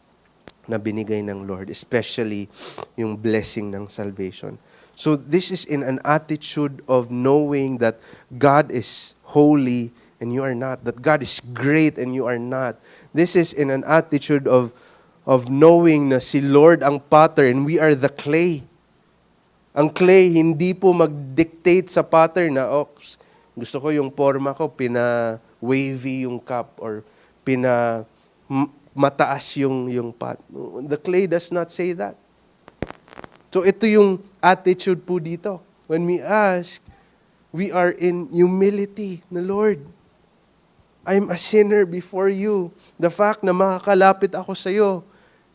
na binigay ng Lord, especially yung blessing ng salvation. So this is in an attitude of knowing that God is holy and you are not, that God is great and you are not. This is in an attitude of knowing na si Lord ang potter and we are the clay. Ang clay, hindi po mag-dictate sa potter na, gusto ko yung forma ko, pina-wavy yung cup or mataas yung pot. The clay does not say that. So ito yung attitude po dito. When we ask, we are in humility na, Lord, I'm a sinner before you. The fact na makakalapit ako sa iyo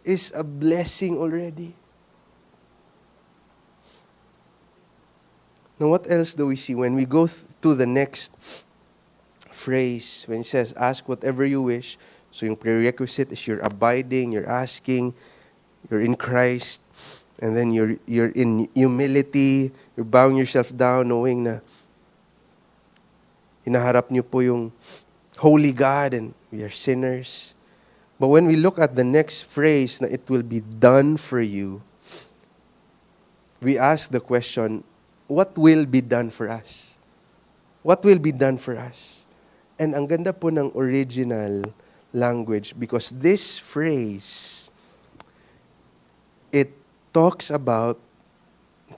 is a blessing already. Now, what else do we see when we go to the next phrase? When it says, ask whatever you wish. So yung prerequisite is you're abiding, you're asking, you're in Christ, and then you're in humility, you're bowing yourself down, knowing na hinaharap niyo po yung holy God and we are sinners. But when we look at the next phrase na it will be done for you, we ask the question, what will be done for us? What will be done for us? And ang ganda po ng original language because this phrase, it talks about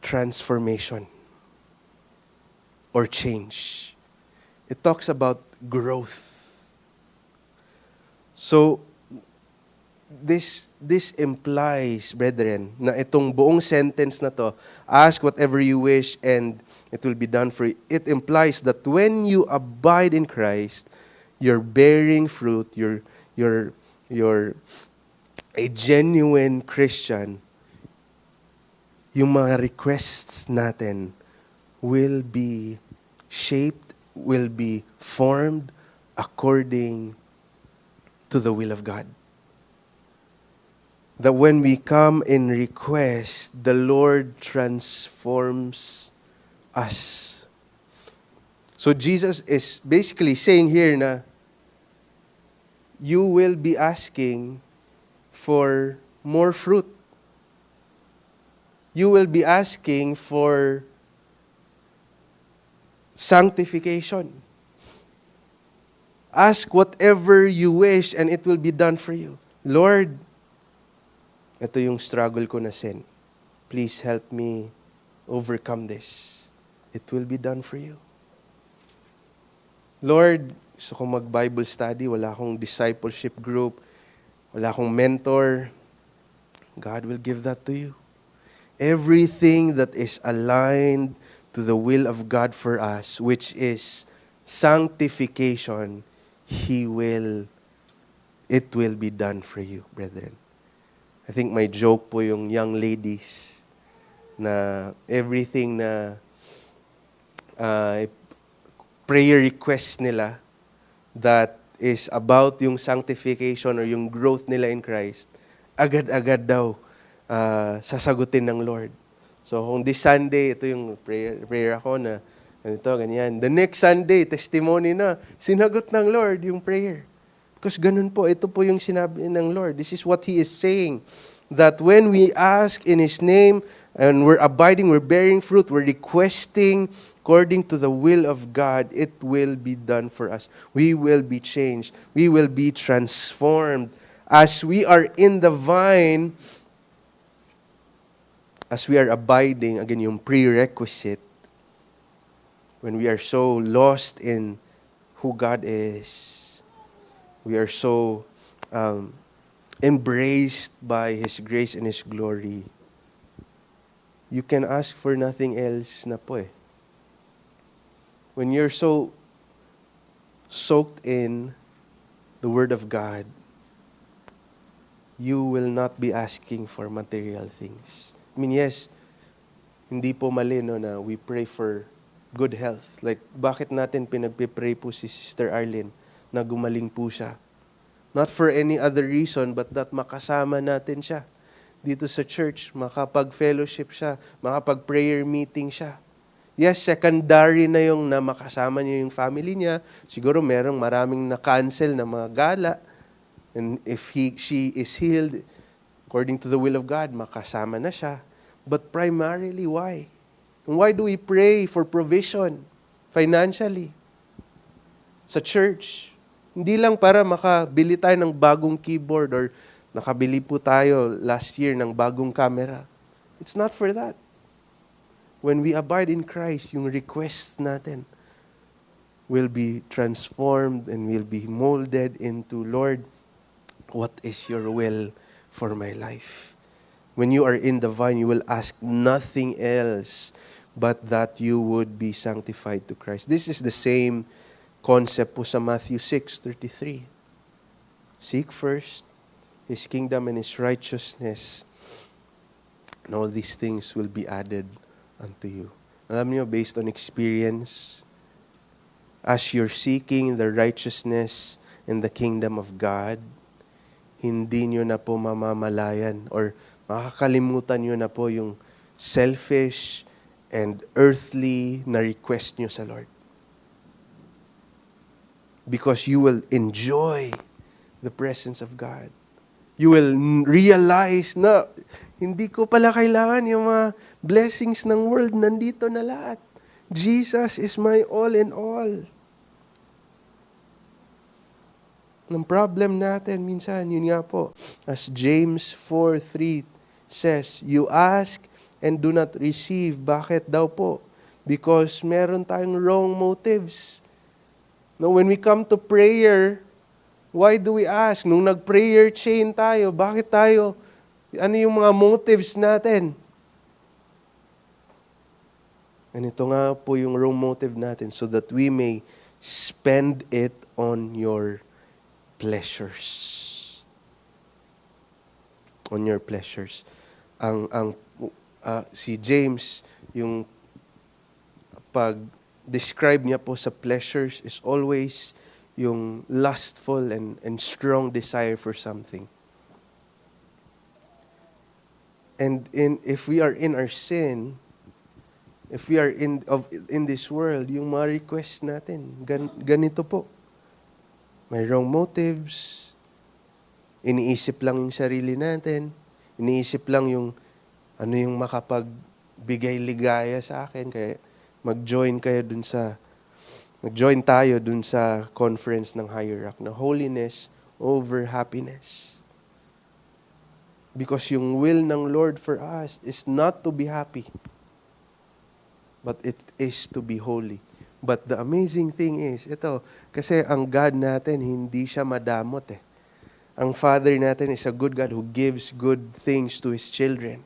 transformation or change. It talks about growth. So, this implies, brethren, na itong buong sentence na to, ask whatever you wish and it will be done for you. It implies that when you abide in Christ, you're bearing fruit, you're a genuine Christian. Yung mga requests natin will be shaped, will be formed according to the will of God. That when we come in request, the Lord transforms us. So Jesus is basically saying here na you will be asking for more fruit. You will be asking for sanctification. Ask whatever you wish and it will be done for you. Lord, ito yung struggle ko na sin. Please help me overcome this. It will be done for you. Lord, gusto kong mag-Bible study, wala akong discipleship group, wala akong mentor. God will give that to you. Everything that is aligned to the will of God for us, which is sanctification, it will be done for you, brethren. I think my joke po yung young ladies na everything na prayer request nila that is about yung sanctification or yung growth nila in Christ, agad-agad daw sasagutin ng Lord. So kung this Sunday, ito yung prayer ako na Ganito, ganyan. The next Sunday, testimony na, sinagot ng Lord yung prayer. Because ganun po, ito po yung sinabi ng Lord. This is what He is saying. That when we ask in His name, and we're abiding, we're bearing fruit, we're requesting according to the will of God, it will be done for us. We will be changed. We will be transformed. As we are in the vine, as we are abiding, again, yung prerequisite, when we are so lost in who God is, we are so embraced by His grace and His glory, you can ask for nothing else na po eh. When you're so soaked in the Word of God, you will not be asking for material things. I mean, yes, hindi po mali no, na we pray for good health. Like, bakit natin pinagpipray po si Sister Arlene na gumaling po siya? Not for any other reason, but that makasama natin siya dito sa church, makapag-fellowship siya, makapag-prayer meeting siya. Yes, secondary na yung na makasama niya yung family niya. Siguro maraming na-cancel na mga gala. And if she is healed, according to the will of God, makasama na siya. But primarily, why? And why do we pray for provision financially sa church? Hindi lang para makabili tayo ng bagong keyboard or nakabili po tayo last year ng bagong camera. It's not for that. When we abide in Christ, yung requests natin will be transformed and will be molded into, Lord, what is your will for my life? When you are in the vine, you will ask nothing else but that you would be sanctified to Christ. This is the same concept po sa Matthew 6:33. Seek first His kingdom and His righteousness, and all these things will be added unto you. Alam niyo, based on experience, as you're seeking the righteousness and the kingdom of God, hindi niyo na po mamamalayan or makakalimutan niyo na po yung selfish and earthly na request niyo sa Lord. Because you will enjoy the presence of God. You will realize na hindi ko pala kailangan yung mga blessings ng world, nandito na lahat. Jesus is my all in all. Ang problem natin minsan, yun nga po, as James 4:3 says, you ask and do not receive. Bakit daw po? Because meron tayong wrong motives. No, when we come to prayer, why do we ask? Nung nag-prayer chain tayo, bakit tayo? Ano yung mga motives natin? And ito nga po yung wrong motive natin, so that we may spend it on your pleasures. On your pleasures. Si James, yung pag-describe niya po sa pleasures is always yung lustful and strong desire for something. And if we are in our sin, if we are in this world, yung mga request natin, ganito po. May wrong motives, iniisip lang yung sarili natin, iniisip lang yung ano yung makapagbigay ligaya sa akin, kaya mag-join tayo dun sa conference ng Hierarch na holiness over happiness. Because yung will ng Lord for us is not to be happy, but it is to be holy. But the amazing thing is, ito, kasi ang God natin, hindi siya madamot eh. Ang Father natin is a good God who gives good things to His children.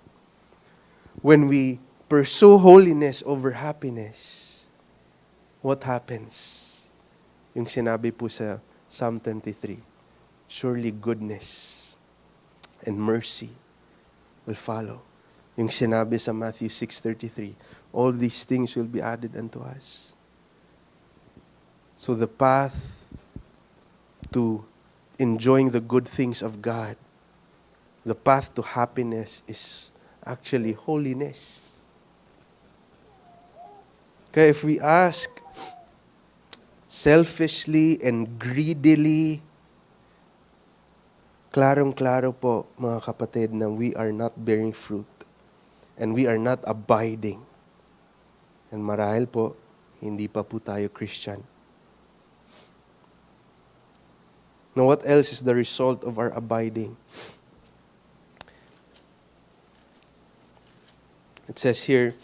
When we pursue holiness over happiness, what happens? Yung sinabi po sa Psalm 23, surely goodness and mercy will follow. Yung sinabi sa Matthew 6:33, all these things will be added unto us. So the path to enjoying the good things of God, the path to happiness is actually holiness. Kaya if we ask selfishly and greedily, klarong-klaro po, mga kapatid, na we are not bearing fruit and we are not abiding. And marahil po, hindi pa po tayo Christian. Now, what else is the result of our abiding? It says here,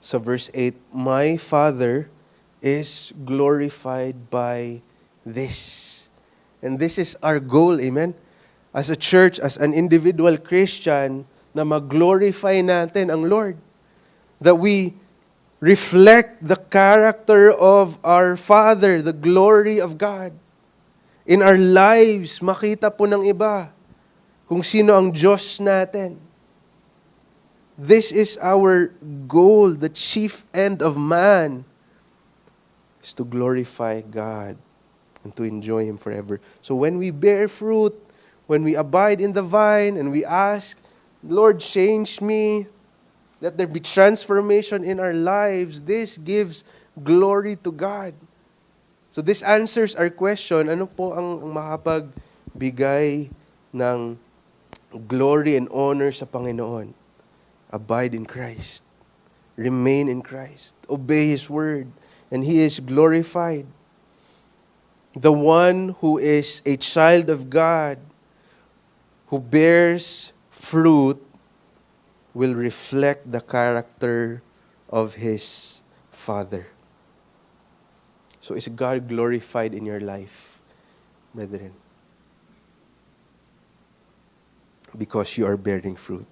sa verse 8, my Father is glorified by this. And this is our goal, amen? As a church, as an individual Christian, na mag-glorify natin ang Lord. That we reflect the character of our Father, the glory of God. In our lives, makita po ng iba kung sino ang Diyos natin. This is our goal, the chief end of man, is to glorify God and to enjoy Him forever. So when we bear fruit, when we abide in the vine, and we ask, Lord, change me, let there be transformation in our lives, this gives glory to God. So this answers our question, ano po ang makapagbigay ng glory and honor sa Panginoon? Abide in Christ. Remain in Christ. Obey His word. And He is glorified. The one who is a child of God, who bears fruit, will reflect the character of his Father. So is God glorified in your life, brethren? Because you are bearing fruit.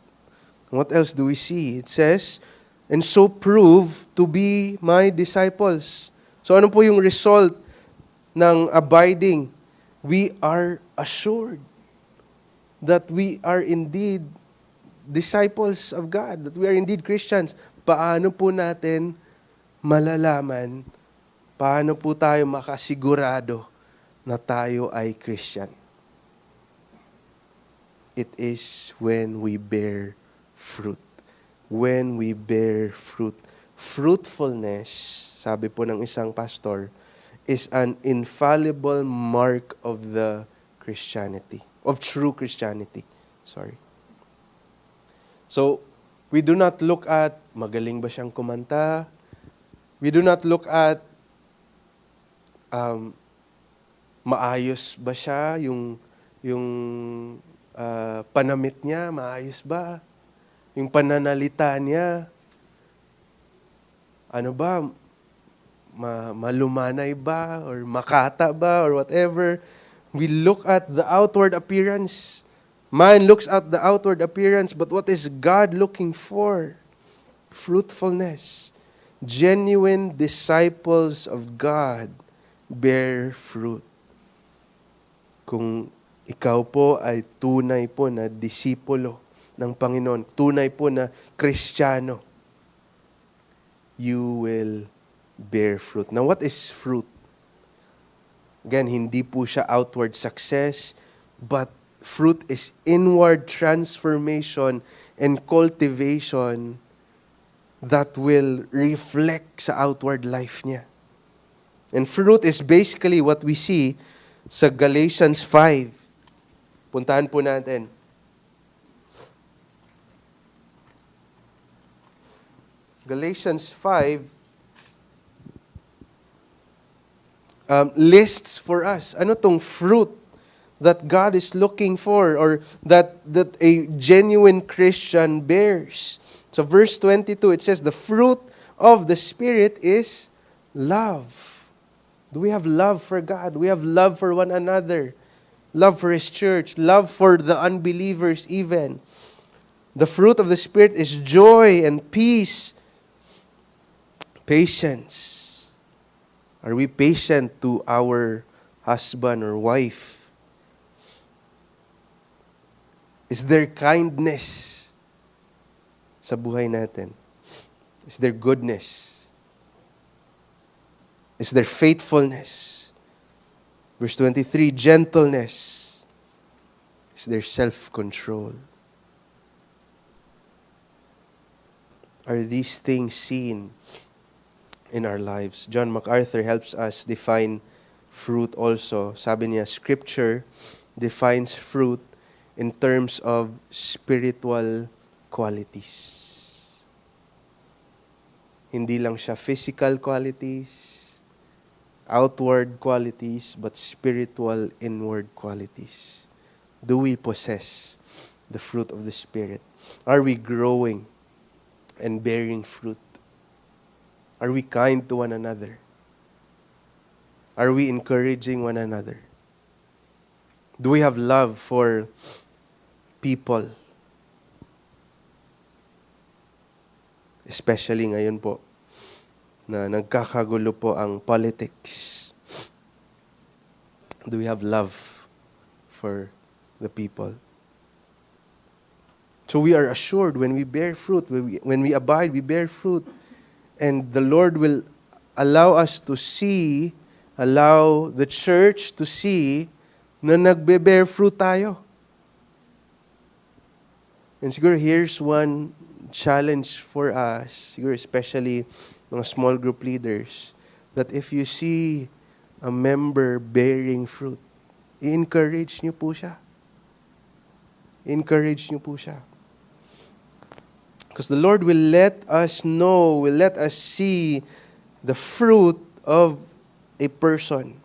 What else do we see? It says, and so prove to be my disciples. So ano po yung result ng abiding? We are assured that we are indeed disciples of God, that we are indeed Christians. Paano po natin malalaman, paano po tayo makasigurado na tayo ay Christian? It is when we bear fruit. When we bear fruit. Fruitfulness, sabi po ng isang pastor, is an infallible mark of the Christianity, of true Christianity. Sorry. So, we do not look at magaling ba siyang kumanta. We do not look at maayos ba siya, yung panamit niya, maayos ba? Yung pananalita niya, ano ba, malumanay ba, or makata ba, or whatever. We look at the outward appearance. Man looks at the outward appearance, but what is God looking for? Fruitfulness. Genuine disciples of God bear fruit. Kung ikaw po ay tunay po na disipulo ng Panginoon, tunay po na Kristiyano, you will bear fruit. Now, what is fruit? Again, hindi po siya outward success, but fruit is inward transformation and cultivation that will reflect sa outward life niya. And fruit is basically what we see sa Galatians 5. Puntahan po natin. Galatians 5 lists for us ano tong fruit that God is looking for, or that a genuine Christian bears. So verse 22, it says, the fruit of the Spirit is love. Do we have love for God? We have love for one another. Love for His church. Love for the unbelievers even. The fruit of the Spirit is joy and peace. Patience. Are we patient to our husband or wife? Is there kindness sa buhay natin? Is there goodness? Is there faithfulness? Verse 23, gentleness. Is there self-control? Are these things seen in our lives. John MacArthur helps us define fruit also. Sabi niya, Scripture defines fruit in terms of spiritual qualities. Hindi lang siya physical qualities, outward qualities, but spiritual inward qualities. Do we possess the fruit of the Spirit? Are we growing and bearing fruit? Are we kind to one another? Are we encouraging one another? Do we have love for people? Especially ngayon po, na nagkakagulo po ang politics. Do we have love for the people? So we are assured when we bear fruit, when we abide, we bear fruit. And the Lord will allow us to see, allow the church to see na nagbe-bear fruit tayo. And siguro here's one challenge for us, siguro especially mga small group leaders, that if you see a member bearing fruit, i-encourage niyo po siya. Encourage niyo po siya. Because the Lord will let us know, will let us see the fruit of a person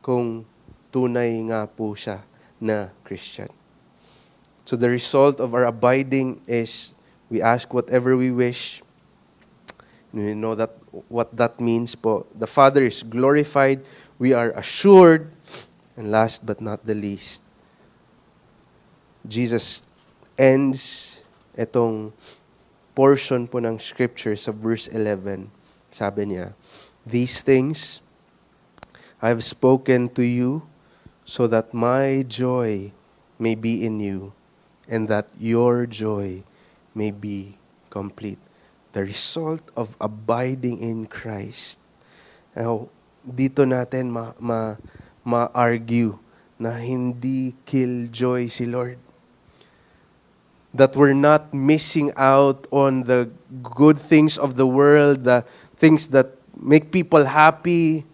kung tunay nga po siya na Christian. So the result of our abiding is we ask whatever we wish. We know that what that means po. The Father is glorified. We are assured. And last but not the least, Jesus ends itong portion po ng Scripture sa verse 11. Sabi niya, "These things I have spoken to you so that my joy may be in you and that your joy may be complete." The result of abiding in Christ. Now, dito natin ma-argue na hindi killjoy si Lord. That we're not missing out on the good things of the world, the things that make people happy.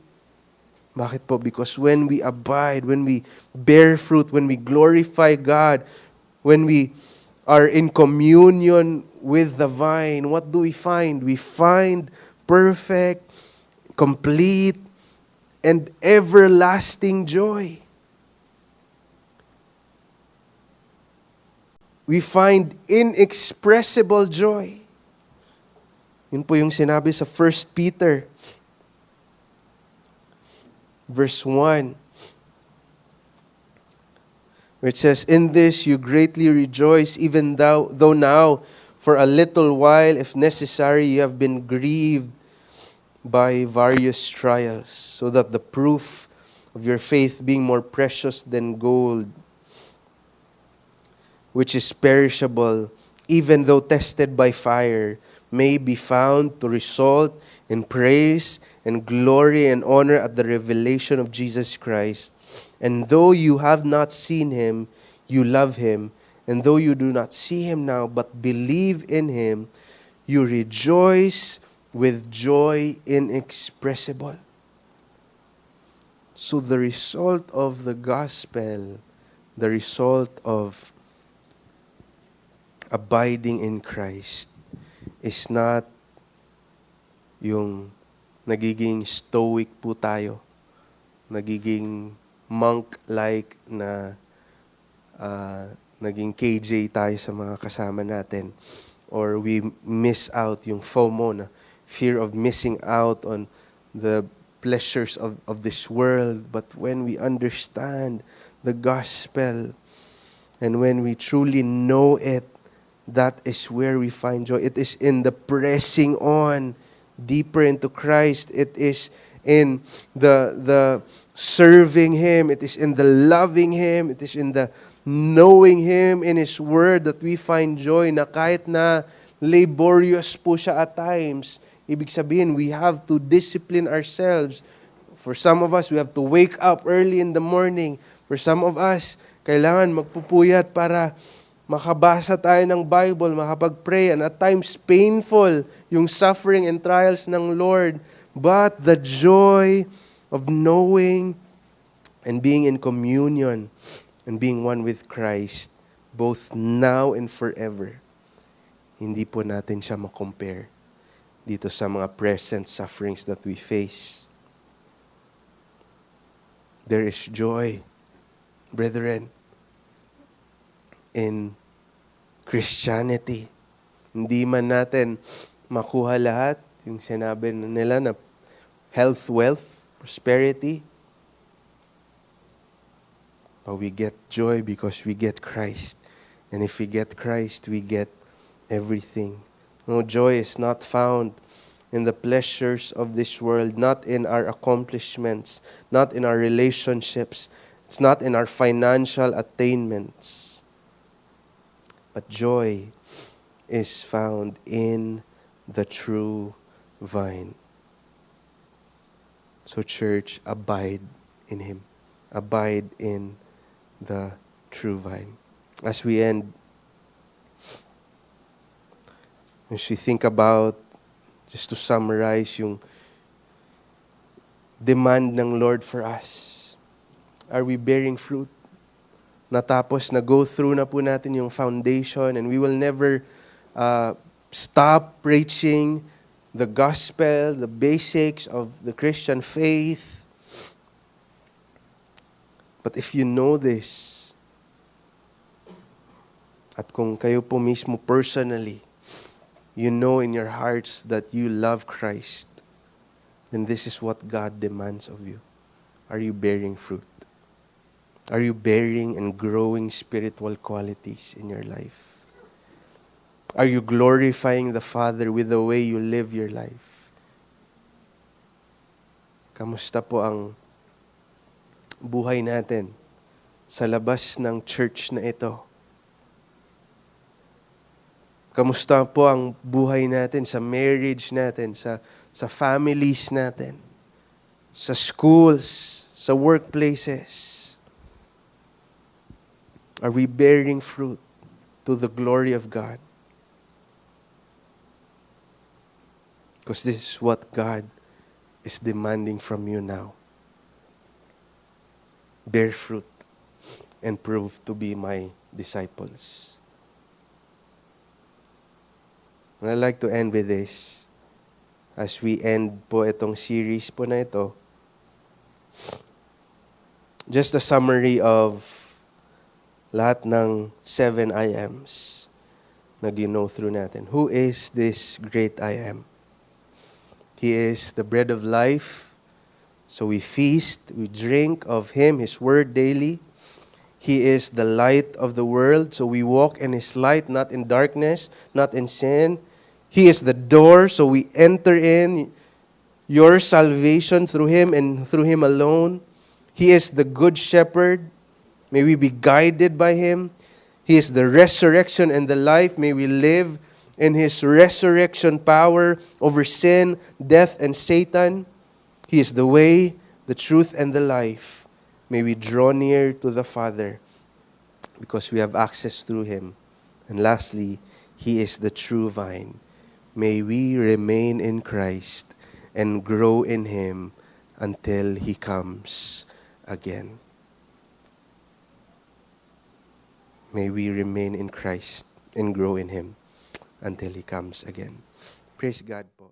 Bakit po? Because when we abide, when we bear fruit, when we glorify God, when we are in communion with the vine, what do we find? We find perfect, complete, and everlasting joy. We find inexpressible joy. Yun po yung sinabi sa 1 Peter verse 1. Where it says, "In this you greatly rejoice, even though now, for a little while, if necessary, you have been grieved by various trials, so that the proof of your faith, being more precious than gold, which is perishable, even though tested by fire, may be found to result in praise and glory and honor at the revelation of Jesus Christ. And though you have not seen him, you love him. And though you do not see him now, but believe in him, you rejoice with joy inexpressible." So the result of the gospel, the result of abiding in Christ, is not yung nagiging stoic po tayo, nagiging monk-like na naging KJ tayo sa mga kasama natin, or we miss out yung FOMO, na fear of missing out on the pleasures of this world. But when we understand the gospel and when we truly know it, that is where we find joy. It is in the pressing on deeper into Christ. It is in the serving him. It is in the loving him. It is in the knowing him in his word that we find joy, na kahit na laborious po siya at times. Ibig sabihin, we have to discipline ourselves. For some of us, we have to wake up early in the morning. For some of us, kailangan magpupuyat para makabasa tayo ng Bible, makapag-pray, and at times painful yung suffering and trials ng Lord. But the joy of knowing and being in communion and being one with Christ, both now and forever, hindi po natin siya makompare dito sa mga present sufferings that we face. There is joy, brethren, in Christianity. Hindi man natin makuha lahat, yung sinabi nila na health, wealth, prosperity, but we get joy because we get Christ. And if we get Christ, we get everything. No, joy is not found in the pleasures of this world, not in our accomplishments, not in our relationships. It's not in our financial attainments. But joy is found in the true vine. So church, abide in Him. Abide in the true vine. As we end, as we think about, just to summarize yung demand ng Lord for us, are we bearing fruit? Natapos na go through na po natin yung foundation, and we will never stop preaching the gospel, the basics of the Christian faith. But if you know this, at kung kayo po mismo personally, you know in your hearts that you love Christ, then this is what God demands of you. Are you bearing fruit? Are you bearing and growing spiritual qualities in your life? Are you glorifying the Father with the way you live your life? Kamusta po ang buhay natin sa labas ng church na ito? Kamusta po ang buhay natin sa marriage natin, sa families natin, sa schools, sa workplaces? Are we bearing fruit to the glory of God? Because this is what God is demanding from you now. Bear fruit and prove to be my disciples. And I'd like to end with this. As we end po itong series po na ito, just a summary of lahat ng 7 I ams na gino through natin. Who is this great I am? He is the bread of life. So we feast, we drink of Him, His word daily. He is the light of the world. So we walk in His light, not in darkness, not in sin. He is the door. So we enter in your salvation through Him and through Him alone. He is the good shepherd. May we be guided by Him. He is the resurrection and the life. May we live in His resurrection power over sin, death, and Satan. He is the way, the truth, and the life. May we draw near to the Father because we have access through Him. And lastly, He is the true vine. May we remain in Christ and grow in Him until He comes again. May we remain in Christ and grow in Him until He comes again. Praise God po.